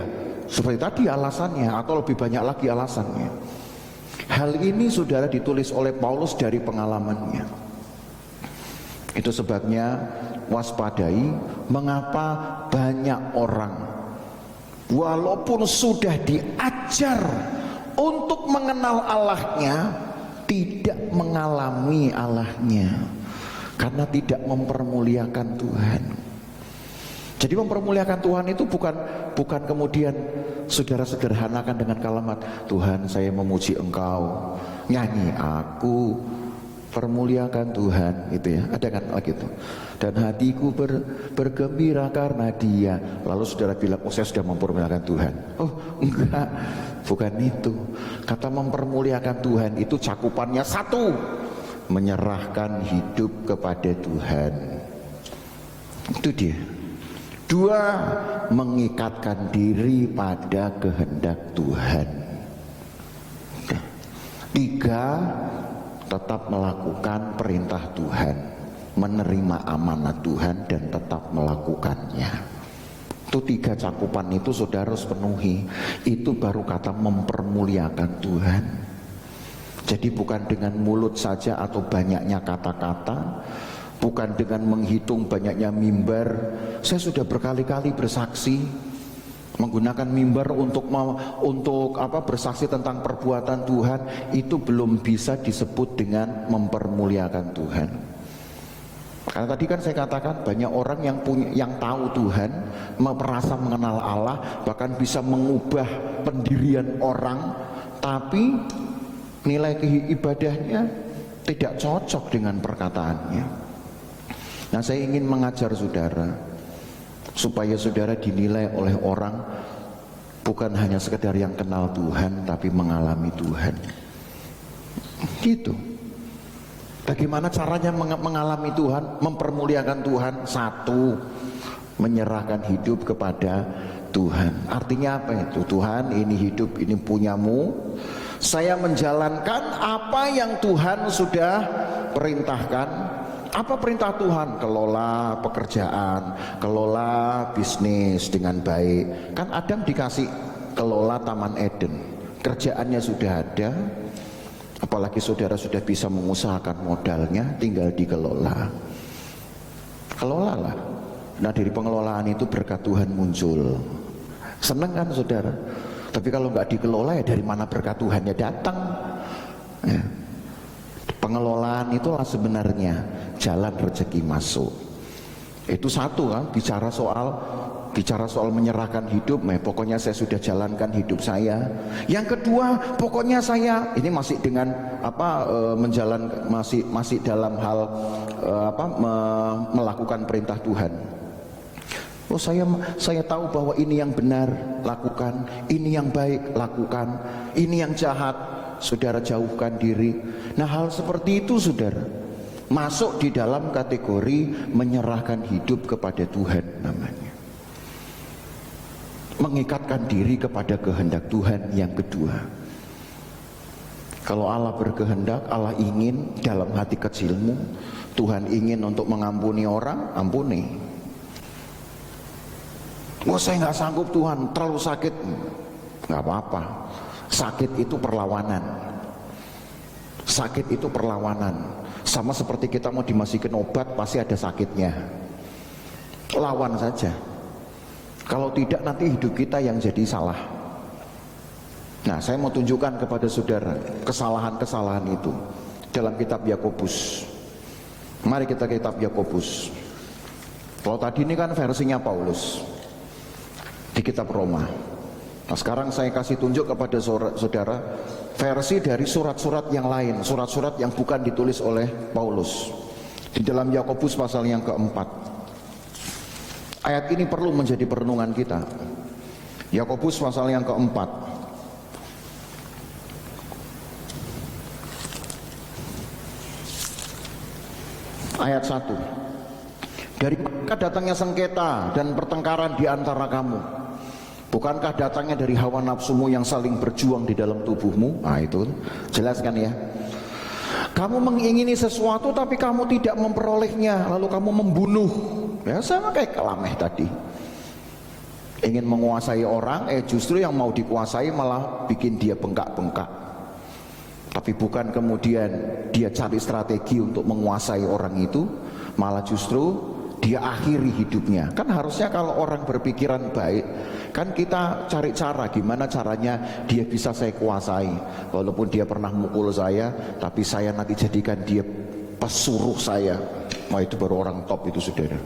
seperti tadi alasannya, atau lebih banyak lagi alasannya. Hal ini saudara ditulis oleh Paulus dari pengalamannya. Itu sebabnya waspadai mengapa banyak orang walaupun sudah diajar untuk mengenal Allahnya tidak mengalami Allahnya, karena tidak mempermuliakan Tuhan. Jadi mempermuliakan Tuhan itu bukan kemudian saudara sederhanakan dengan kalimat Tuhan saya memuji Engkau, nyanyi aku permuliakan Tuhan, gitu ya. Ada kan lagi itu. Dan hatiku bergembira karena Dia. Lalu saudara bilang, oh saya sudah mempermuliakan Tuhan. Oh enggak, bukan itu. Kata mempermuliakan Tuhan itu cakupannya satu, menyerahkan hidup kepada Tuhan. Itu dia. 2, mengikatkan diri pada kehendak Tuhan. 3, tetap melakukan perintah Tuhan, menerima amanat Tuhan dan tetap melakukannya. Itu 3 cakupan itu saudara harus penuhi. Itu baru kata mempermuliakan Tuhan. Jadi bukan dengan mulut saja atau banyaknya kata-kata, bukan dengan menghitung banyaknya mimbar. Saya sudah berkali-kali bersaksi menggunakan mimbar untuk bersaksi tentang perbuatan Tuhan. Itu belum bisa disebut dengan mempermuliakan Tuhan. Karena tadi kan saya katakan banyak orang yang tahu Tuhan, merasa mengenal Allah, bahkan bisa mengubah pendirian orang, tapi nilai ibadahnya tidak cocok dengan perkataannya. Nah, saya ingin mengajar saudara supaya saudara dinilai oleh orang bukan hanya sekedar yang kenal Tuhan, tapi mengalami Tuhan. Gitu. Bagaimana caranya mengalami Tuhan, mempermuliakan Tuhan? 1, menyerahkan hidup kepada Tuhan. Artinya apa itu? Tuhan, ini hidup, ini punyamu. Saya menjalankan apa yang Tuhan sudah perintahkan. Apa perintah Tuhan? Kelola pekerjaan, kelola bisnis dengan baik. Kan Adam dikasih kelola Taman Eden, kerjaannya sudah ada. Apalagi saudara sudah bisa mengusahakan modalnya, tinggal dikelola. Kelolalah. Nah, dari pengelolaan itu berkat Tuhan muncul. Seneng kan saudara? Tapi kalau nggak dikelola, ya dari mana berkat Tuhannya datang? Ya. Pengelolaan itulah sebenarnya jalan rezeki masuk. Itu 1 kan, bicara soal menyerahkan hidup. Pokoknya saya sudah jalankan hidup saya. Yang kedua, pokoknya saya ini masih dengan masih dalam hal melakukan perintah Tuhan. Oh, saya tahu bahwa ini yang benar, lakukan. Ini yang baik, lakukan. Ini yang jahat, saudara jauhkan diri. Nah, hal seperti itu saudara masuk di dalam kategori menyerahkan hidup kepada Tuhan namanya. Mengikatkan diri kepada kehendak Tuhan yang kedua. Kalau Allah berkehendak, Allah ingin dalam hati kecilmu, Tuhan ingin untuk mengampuni orang, ampuni. Wah, saya nggak sanggup Tuhan, terlalu sakit. Nggak apa-apa. Sakit itu perlawanan. Sakit itu perlawanan. Sama seperti kita mau dimasukin obat, pasti ada sakitnya. Lawan saja. Kalau tidak, nanti hidup kita yang jadi salah. Nah, saya mau tunjukkan kepada saudara kesalahan-kesalahan itu dalam kitab Yakobus. Mari kita ke kitab Yakobus. Kalau tadi ini kan versinya Paulus di kitab Roma. Nah, sekarang saya kasih tunjuk kepada saudara versi dari surat-surat yang lain, surat-surat yang bukan ditulis oleh Paulus. Di dalam Yakobus pasal yang keempat. Ayat ini perlu menjadi perenungan kita. Yakobus pasal yang keempat. Ayat 1. Dari mana datangnya sengketa dan pertengkaran di antara kamu? Bukankah datangnya dari hawa nafsumu yang saling berjuang di dalam tubuhmu? Nah, itu jelaskan ya. Kamu mengingini sesuatu tapi kamu tidak memperolehnya, lalu kamu membunuh. Ya, sama kayak Lameh tadi. Ingin menguasai orang, justru yang mau dikuasai malah bikin dia bengkak-bengkak. Tapi bukan kemudian dia cari strategi untuk menguasai orang itu, malah justru dia akhiri hidupnya. Kan harusnya kalau orang berpikiran baik, kan kita cari cara gimana caranya dia bisa saya kuasai. Walaupun dia pernah mukul saya, tapi saya nanti jadikan dia pesuruh saya. Wah, itu baru orang top itu saudara.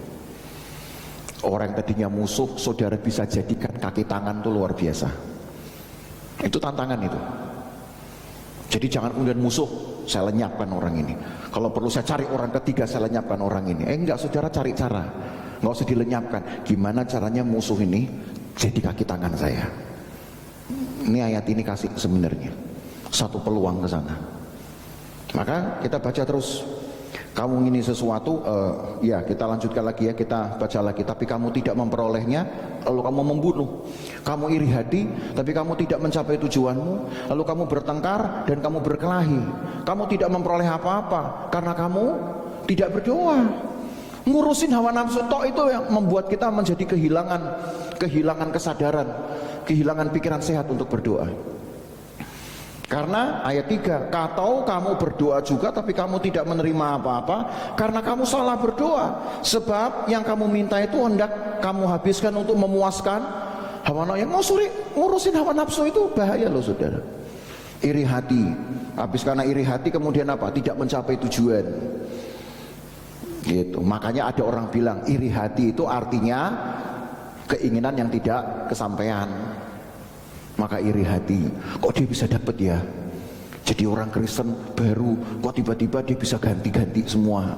Orang yang tadinya musuh, saudara bisa jadikan kaki tangan, itu luar biasa. Itu tantangan itu. Jadi jangan kemudian musuh, saya lenyapkan orang ini. Kalau perlu saya cari orang ketiga, saya lenyapkan orang ini. Enggak, saudara cari cara. Enggak usah dilenyapkan. Gimana caranya musuh ini jadi kaki tangan saya. Ini ayat ini kasih sebenarnya satu peluang ke sana. Maka kita baca terus. kamu ingini sesuatu, ya kita lanjutkan lagi ya, kita baca lagi, tapi kamu tidak memperolehnya, lalu kamu membunuh. Kamu iri hati, tapi kamu tidak mencapai tujuanmu, lalu kamu bertengkar dan kamu berkelahi. Kamu tidak memperoleh apa-apa karena kamu tidak berdoa. Ngurusin hawa nafsu tok itu yang membuat kita menjadi kehilangan kesadaran, kehilangan pikiran sehat untuk berdoa. Karena ayat 3, atau kamu berdoa juga tapi kamu tidak menerima apa-apa karena kamu salah berdoa, sebab yang kamu minta itu hendak kamu habiskan untuk memuaskan hawa nafsu. Yang ngurusin hawa nafsu itu bahaya loh saudara. Iri hati, habis karena iri hati kemudian apa? Tidak mencapai tujuan gitu. Makanya ada orang bilang iri hati itu artinya keinginan yang tidak kesampaian. Maka iri hati, kok dia bisa dapat ya, jadi orang Kristen baru kok tiba-tiba dia bisa ganti-ganti semua.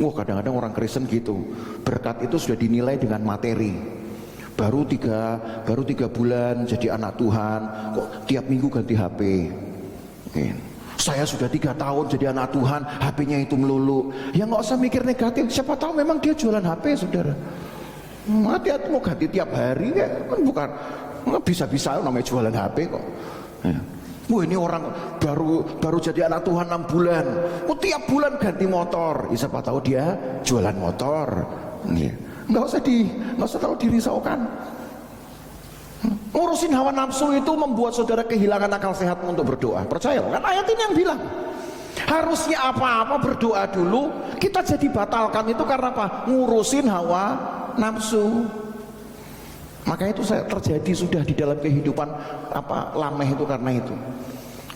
Wah, kadang-kadang orang Kristen gitu, berkat itu sudah dinilai dengan materi. Baru tiga bulan jadi anak Tuhan, kok tiap minggu ganti HP. Saya sudah 3 tahun jadi anak Tuhan, HP-nya itu melulu. Ya nggak usah mikir negatif, siapa tahu memang dia jualan HP saudara. Hati-hati, mau ganti tiap hari kan bukan. Bisa-bisa namanya jualan HP kok ya. Wah, ini orang baru jadi anak Tuhan 6 bulan, tiap bulan ganti motor. Ya, siapa tahu dia jualan motor ya. Nggak usah terlalu dirisaukan. Ngurusin hawa nafsu itu membuat saudara kehilangan akal sehat untuk berdoa. Percaya kan ayat ini yang bilang harusnya apa-apa berdoa dulu, kita jadi batalkan itu karena apa? Ngurusin hawa nafsu. Maka itu terjadi sudah di dalam kehidupan Lameh itu karena itu.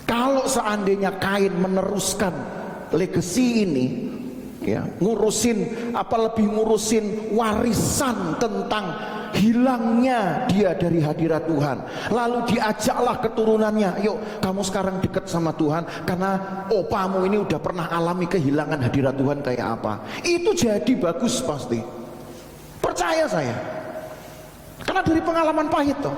Kalau seandainya Kain meneruskan legacy ini ya, lebih ngurusin warisan tentang hilangnya dia dari hadirat Tuhan, lalu diajaklah keturunannya, yuk kamu sekarang dekat sama Tuhan karena opamu ini udah pernah alami kehilangan hadirat Tuhan kayak apa. Itu jadi bagus pasti, percaya saya. Karena dari pengalaman pahit toh,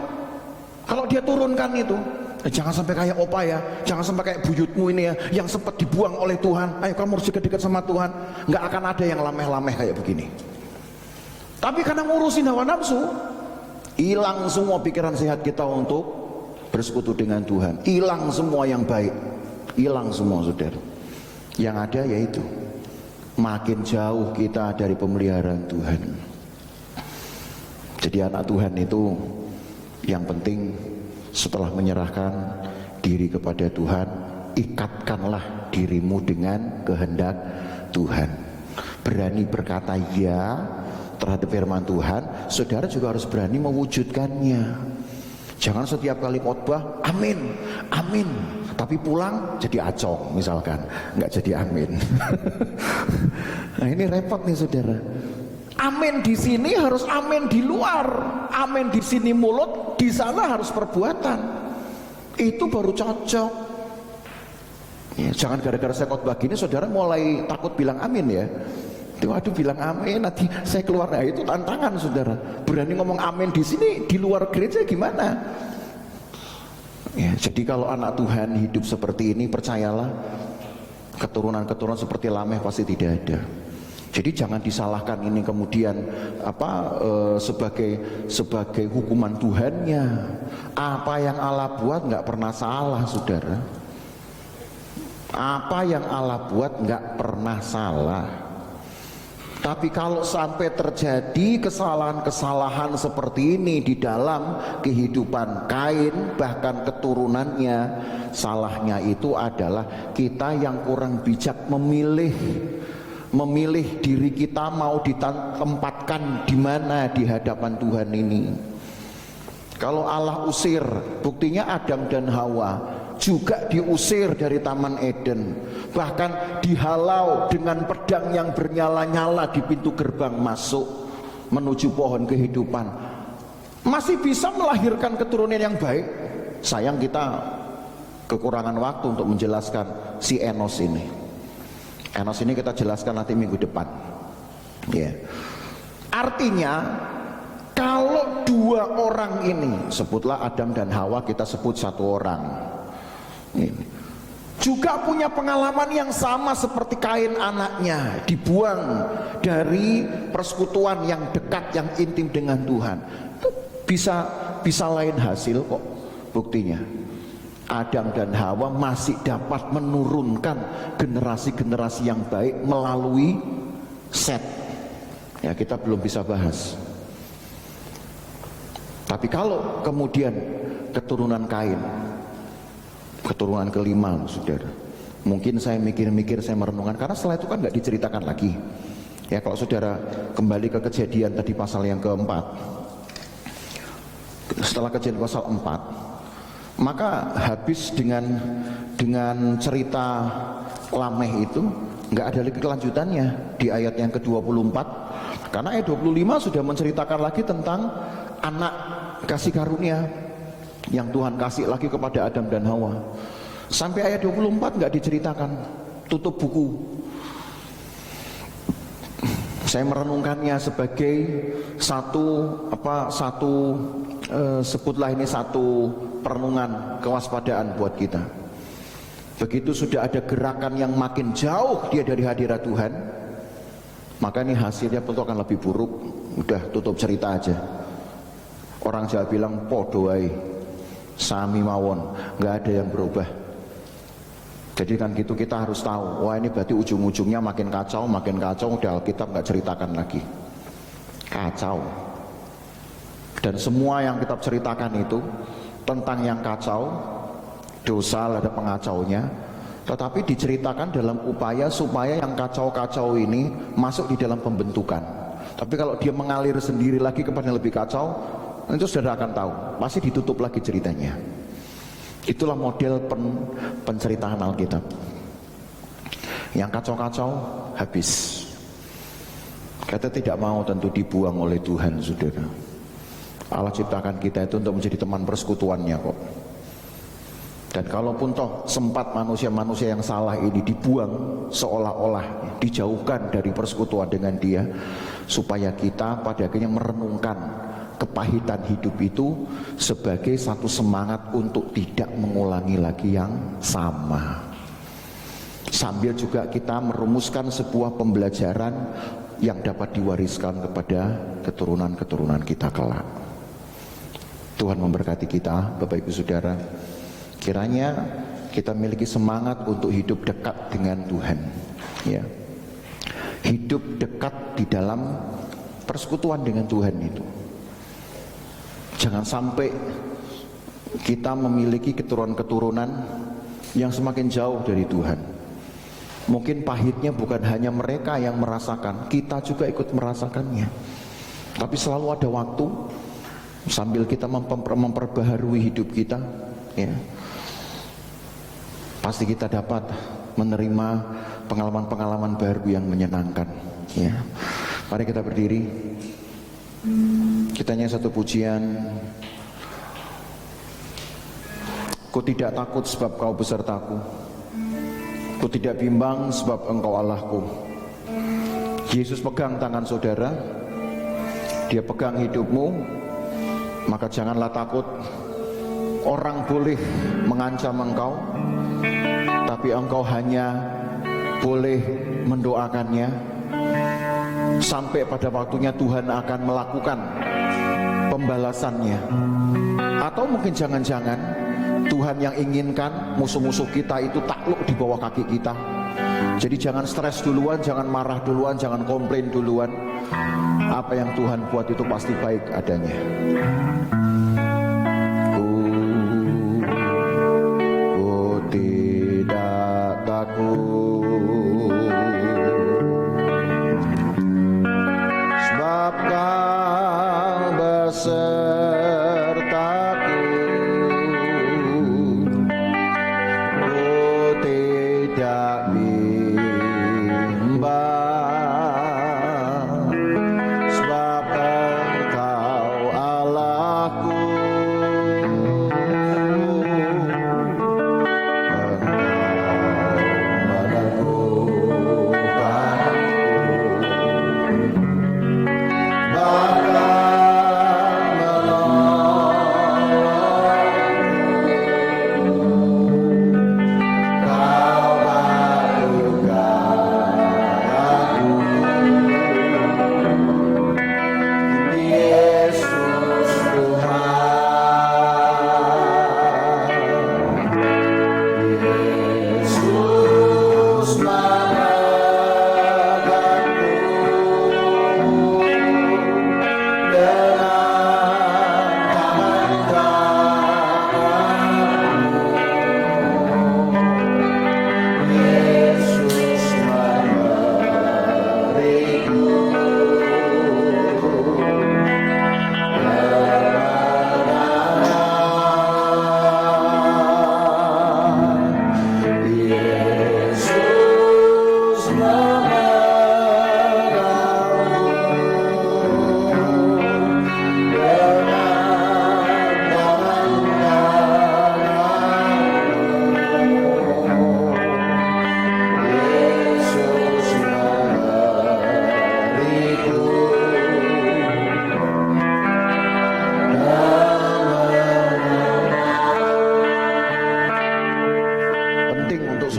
kalau dia turunkan itu, jangan sampai kayak opa ya, jangan sampai kayak buyutmu ini ya, yang sempat dibuang oleh Tuhan. Ayo kamu harus dekat-dekat sama Tuhan. Nggak akan ada yang lameh-lameh kayak begini. Tapi karena ngurusin hawa nafsu, hilang semua pikiran sehat kita untuk bersekutu dengan Tuhan. Hilang semua yang baik, hilang semua saudara. Yang ada yaitu makin jauh kita dari pemeliharaan Tuhan. Jadi anak Tuhan itu yang penting setelah menyerahkan diri kepada Tuhan, ikatkanlah dirimu dengan kehendak Tuhan. Berani berkata ya terhadap firman Tuhan, saudara juga harus berani mewujudkannya. Jangan setiap kali khotbah amin, amin, tapi pulang jadi acong misalkan, nggak jadi amin. Nah ini repot nih saudara. Amin di sini harus amin di luar, amin di sini mulut, di sana harus perbuatan. Itu baru cocok. Ya, jangan gara-gara saya khotbah gini saudara mulai takut bilang amin ya. Waduh bilang amin nanti saya keluar. Nah, itu tantangan saudara. Berani ngomong amin di sini, di luar gereja gimana? Ya, jadi kalau anak Tuhan hidup seperti ini, percayalah keturunan-keturunan seperti Lameh pasti tidak ada. Jadi jangan disalahkan ini kemudian sebagai hukuman Tuhannya. Apa yang Allah buat nggak pernah salah saudara. Apa yang Allah buat nggak pernah salah. Tapi kalau sampai terjadi kesalahan-kesalahan seperti ini di dalam kehidupan Kain bahkan keturunannya, salahnya itu adalah kita yang kurang bijak memilih diri kita mau ditempatkan di mana di hadapan Tuhan ini. Kalau Allah usir, buktinya Adam dan Hawa juga diusir dari Taman Eden, bahkan dihalau dengan pedang yang bernyala-nyala di pintu gerbang masuk menuju pohon kehidupan. Masih bisa melahirkan keturunan yang baik. Sayang kita kekurangan waktu untuk menjelaskan si Enos ini. Enos ini kita jelaskan nanti minggu depan. Ya. Artinya kalau 2 orang ini, sebutlah Adam dan Hawa, kita sebut 1 orang. Ini. juga punya pengalaman yang sama seperti Kain anaknya, dibuang dari persekutuan yang dekat, yang intim dengan Tuhan. Itu bisa lain hasil kok. Buktinya Adam dan Hawa masih dapat menurunkan generasi-generasi yang baik melalui Set. Ya, kita belum bisa bahas. Tapi kalau kemudian keturunan Kain, keturunan kelima, saudara, mungkin saya mikir-mikir, saya merenungkan, karena setelah itu kan nggak diceritakan lagi. Ya, kalau saudara kembali ke Kejadian tadi pasal yang keempat, setelah Kejadian pasal 4, maka habis dengan cerita Lameh itu, nggak ada lagi kelanjutannya di ayat yang ke-24, karena ayat 25 sudah menceritakan lagi tentang anak kasih karunia yang Tuhan kasih lagi kepada Adam dan Hawa. Sampai ayat 24 nggak diceritakan, tutup buku. Saya merenungkannya sebagai sebutlah ini satu perenungan kewaspadaan buat kita. Begitu sudah ada gerakan yang makin jauh dia dari hadirat Tuhan, maka ini hasilnya tentu akan lebih buruk. Udah tutup cerita aja. Orang Jawa bilang podo ae, sami mawon, nggak ada yang berubah. Jadi kan gitu, kita harus tahu, wah ini berarti ujung-ujungnya makin kacau, udah Alkitab nggak ceritakan lagi. Kacau. Dan semua yang kita ceritakan itu tentang yang kacau, dosa ada pengacaunya, tetapi diceritakan dalam upaya supaya yang kacau-kacau ini masuk di dalam pembentukan. Tapi kalau dia mengalir sendiri lagi kepada yang lebih kacau, itu saudara akan tahu, pasti ditutup lagi ceritanya. Itulah model penceritaan Alkitab. Yang kacau-kacau habis. Kita tidak mau tentu dibuang oleh Tuhan, saudara. Allah ciptakan kita itu untuk menjadi teman persekutuannya kok. Dan kalaupun toh sempat manusia-manusia yang salah ini dibuang, seolah-olah dijauhkan dari persekutuan dengan dia, supaya kita pada akhirnya merenungkan kepahitan hidup itu sebagai satu semangat untuk tidak mengulangi lagi yang sama. Sambil juga kita merumuskan sebuah pembelajaran yang dapat diwariskan kepada keturunan-keturunan kita kelak. Tuhan memberkati kita, Bapak Ibu Saudara. Kiranya kita memiliki semangat untuk hidup dekat dengan Tuhan, ya. Hidup dekat di dalam persekutuan dengan Tuhan itu. Jangan sampai kita memiliki keturunan-keturunan yang semakin jauh dari Tuhan. Mungkin pahitnya bukan hanya mereka yang merasakan, kita juga ikut merasakannya. Tapi selalu ada waktu sambil kita memperbaharui hidup kita, ya, pasti kita dapat menerima pengalaman-pengalaman baru yang menyenangkan, ya. Mari kita berdiri. Kita nyanyi satu pujian. Ku tidak takut sebab kau besertaku, ku tidak bimbang sebab engkau Allahku. Yesus pegang tangan saudara, dia pegang hidupmu, maka janganlah takut. Orang boleh mengancam engkau, tapi engkau hanya boleh mendoakannya. Sampai pada waktunya Tuhan akan melakukan pembalasannya. Atau mungkin jangan-jangan Tuhan yang inginkan musuh-musuh kita itu takluk di bawah kaki kita. Jadi jangan stres duluan, jangan marah duluan, jangan komplain duluan. Apa yang Tuhan buat itu pasti baik adanya. Ku tidak takut, sebab kau besertaku. Ku tidak bimbang, sebab engkau Allahku.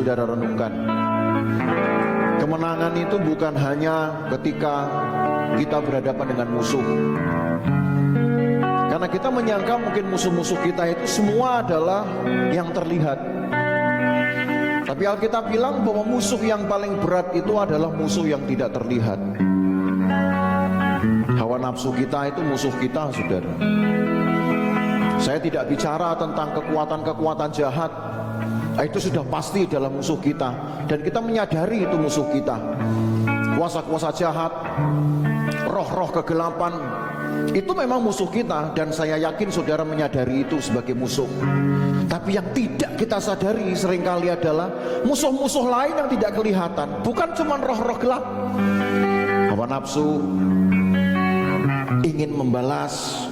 saudara renungkan. Kemenangan itu bukan hanya ketika kita berhadapan dengan musuh. Karena kita menyangka mungkin musuh-musuh kita itu semua adalah yang terlihat. Tapi Alkitab bilang bahwa musuh yang paling berat itu adalah musuh yang tidak terlihat. Hawa nafsu kita itu musuh kita, saudara. Saya tidak bicara tentang kekuatan-kekuatan jahat. Itu sudah pasti dalam musuh kita, dan kita menyadari itu musuh kita. Kuasa-kuasa jahat, roh-roh kegelapan, itu memang musuh kita, dan saya yakin saudara menyadari itu sebagai musuh. Tapi yang tidak kita sadari seringkali adalah musuh-musuh lain yang tidak kelihatan. Bukan cuma roh-roh gelap, hawa nafsu, ingin membalas,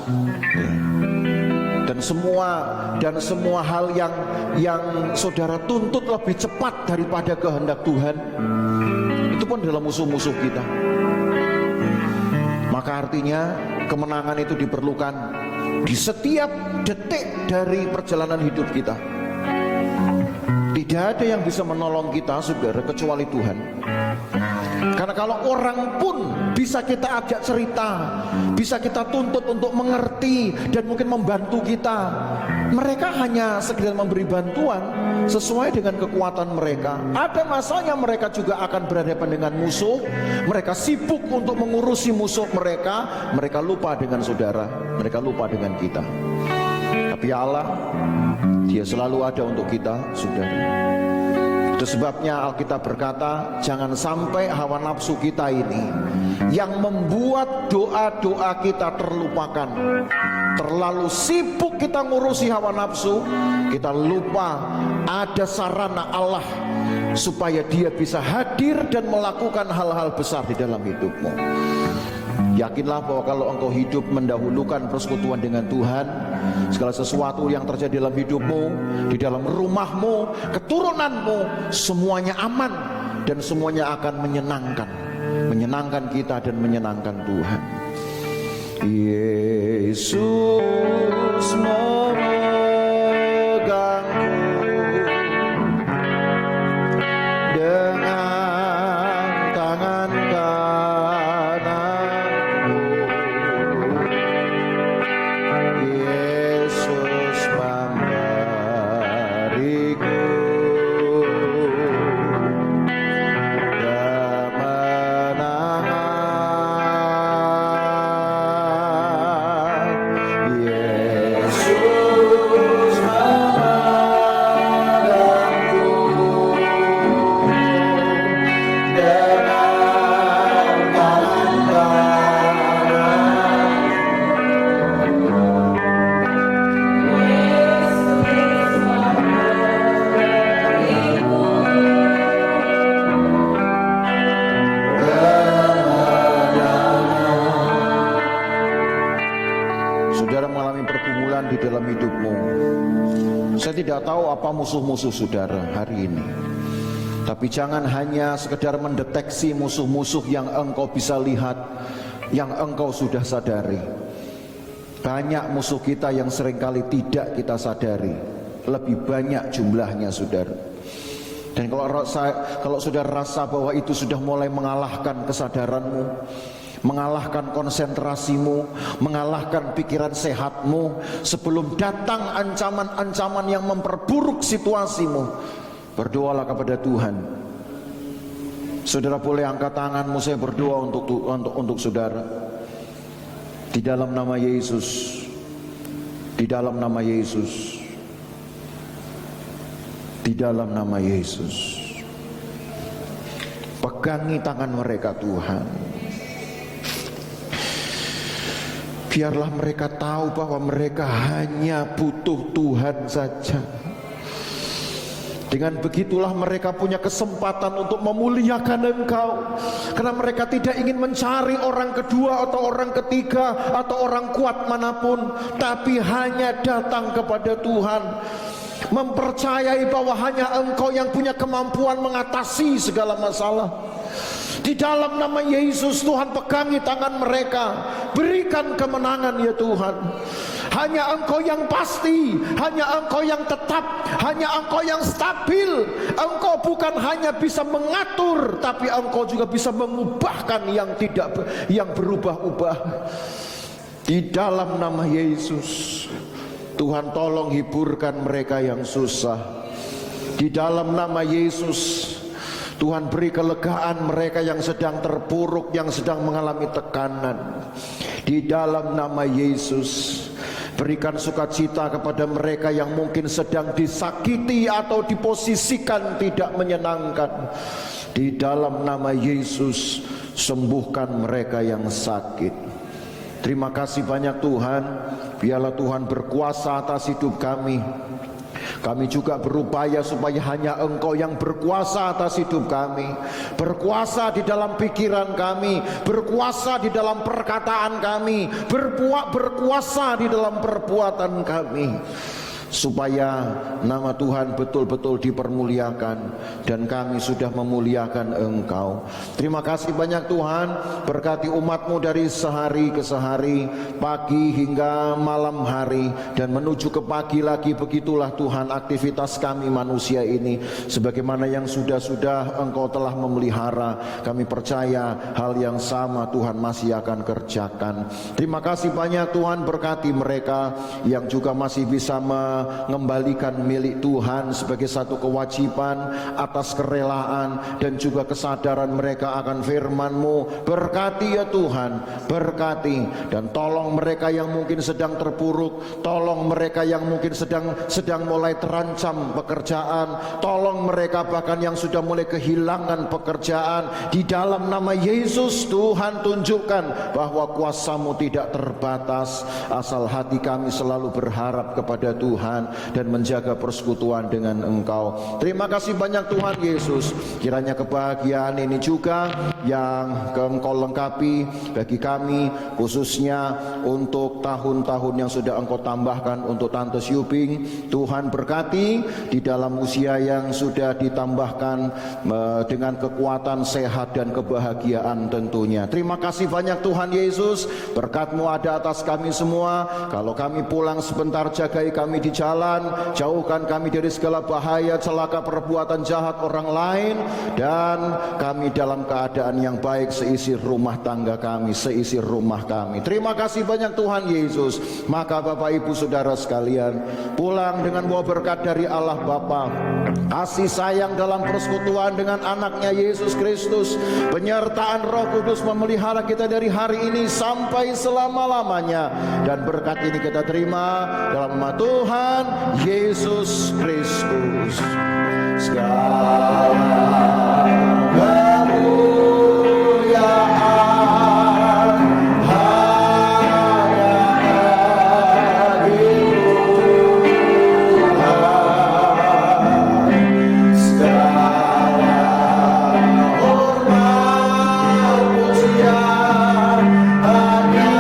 dan semua hal yang saudara tuntut lebih cepat daripada kehendak Tuhan, itu pun adalah musuh-musuh kita. Maka artinya kemenangan itu diperlukan di setiap detik dari perjalanan hidup kita. Tidak ada yang bisa menolong kita, saudara, kecuali Tuhan. Karena kalau orang pun bisa kita ajak cerita, bisa kita tuntut untuk mengerti dan mungkin membantu kita, mereka hanya sekedar memberi bantuan sesuai dengan kekuatan mereka. Ada masanya mereka juga akan berhadapan dengan musuh. Mereka sibuk untuk mengurusi musuh mereka. Mereka lupa dengan saudara, mereka lupa dengan kita. Tapi Allah, Dia selalu ada untuk kita, saudara. Itu sebabnya Alkitab berkata, jangan sampai hawa nafsu kita ini yang membuat doa-doa kita terlupakan. Terlalu sibuk kita ngurusi hawa nafsu, kita lupa ada sarana Allah supaya Dia bisa hadir dan melakukan hal-hal besar di dalam hidupmu. Yakinlah bahwa kalau engkau hidup mendahulukan persekutuan dengan Tuhan, segala sesuatu yang terjadi dalam hidupmu, di dalam rumahmu, keturunanmu, semuanya aman dan semuanya akan menyenangkan kita dan menyenangkan Tuhan. Yesus memegangku dengan tangan kananmu. Yesus memberiku di dalam hidupmu. Saya tidak tahu apa musuh-musuh saudara hari ini, tapi jangan hanya sekedar mendeteksi musuh-musuh yang engkau bisa lihat, yang engkau sudah sadari. Banyak musuh kita yang seringkali tidak kita sadari, lebih banyak jumlahnya, saudara. Dan kalau saudara rasa bahwa itu sudah mulai mengalahkan kesadaranmu, mengalahkan konsentrasimu, mengalahkan pikiran sehatmu, sebelum datang ancaman-ancaman yang memperburuk situasimu, berdoalah kepada Tuhan. Saudara boleh angkat tanganmu, saya berdoa untuk saudara. Di dalam nama Yesus, di dalam nama Yesus, di dalam nama Yesus, pegangi tangan mereka, Tuhan. Biarlah mereka tahu bahwa mereka hanya butuh Tuhan saja. Dengan begitulah mereka punya kesempatan untuk memuliakan Engkau, karena mereka tidak ingin mencari orang kedua atau orang ketiga atau orang kuat manapun, tapi hanya datang kepada Tuhan, mempercayai bahwa hanya Engkau yang punya kemampuan mengatasi segala masalah. Di dalam nama Yesus, Tuhan pegangi tangan mereka, berikan kemenangan ya Tuhan. Hanya Engkau yang pasti, hanya Engkau yang tetap, hanya Engkau yang stabil. Engkau bukan hanya bisa mengatur, tapi Engkau juga bisa mengubahkan yang berubah-ubah. Di dalam nama Yesus, Tuhan tolong hiburkan mereka yang susah. Di dalam nama Yesus, Tuhan beri kelegaan mereka yang sedang terpuruk, yang sedang mengalami tekanan. Di dalam nama Yesus, berikan sukacita kepada mereka yang mungkin sedang disakiti atau diposisikan tidak menyenangkan. Di dalam nama Yesus, sembuhkan mereka yang sakit. Terima kasih banyak Tuhan. Biarlah Tuhan berkuasa atas hidup kami. Kami juga berupaya supaya hanya Engkau yang berkuasa atas hidup kami, berkuasa di dalam pikiran kami, berkuasa di dalam perkataan kami, berkuasa di dalam perbuatan kami, supaya nama Tuhan betul-betul dipermuliakan dan kami sudah memuliakan Engkau. Terima kasih banyak Tuhan. Berkati umat-Mu dari sehari ke sehari, pagi hingga malam hari, dan menuju ke pagi lagi. Begitulah Tuhan aktivitas kami manusia ini. Sebagaimana yang sudah-sudah Engkau telah memelihara, kami percaya hal yang sama Tuhan masih akan kerjakan. Terima kasih banyak Tuhan. Berkati mereka yang juga masih bisa mengembalikan milik Tuhan sebagai satu kewajiban atas kerelaan dan juga kesadaran mereka akan firman-Mu. Berkati ya Tuhan, berkati dan tolong mereka yang mungkin sedang terpuruk, tolong mereka yang mungkin sedang mulai terancam pekerjaan, tolong mereka bahkan yang sudah mulai kehilangan pekerjaan. Di dalam nama Yesus, Tuhan tunjukkan bahwa kuasa-Mu tidak terbatas, asal hati kami selalu berharap kepada Tuhan dan menjaga persekutuan dengan Engkau. Terima kasih banyak Tuhan Yesus. Kiranya kebahagiaan ini juga yang Engkau lengkapi bagi kami, khususnya untuk tahun-tahun yang sudah Engkau tambahkan untuk Tante Syuping. Tuhan berkati di dalam usia yang sudah ditambahkan dengan kekuatan, sehat dan kebahagiaan tentunya. Terima kasih banyak Tuhan Yesus. Berkat-Mu ada atas kami semua. Kalau kami pulang sebentar, jagai kami di jalan, jauhkan kami dari segala bahaya, celaka, perbuatan jahat orang lain, dan kami dalam keadaan yang baik seisi rumah tangga kami, seisi rumah kami. Terima kasih banyak Tuhan Yesus. Maka Bapak Ibu Saudara sekalian, pulang dengan bawa berkat dari Allah Bapa, kasih sayang dalam persekutuan dengan anaknya Yesus Kristus, penyertaan Roh Kudus memelihara kita dari hari ini sampai selama-lamanya, dan berkat ini kita terima dalam nama Tuhan Yesus Kristus. Segala kemuliaan hanya bagi Tuhan. Segala hormat pujian hanya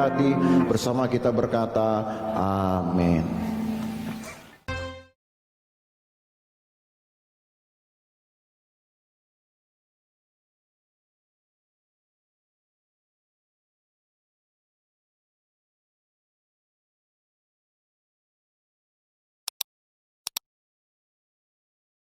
bagi bersama kita berkata amin.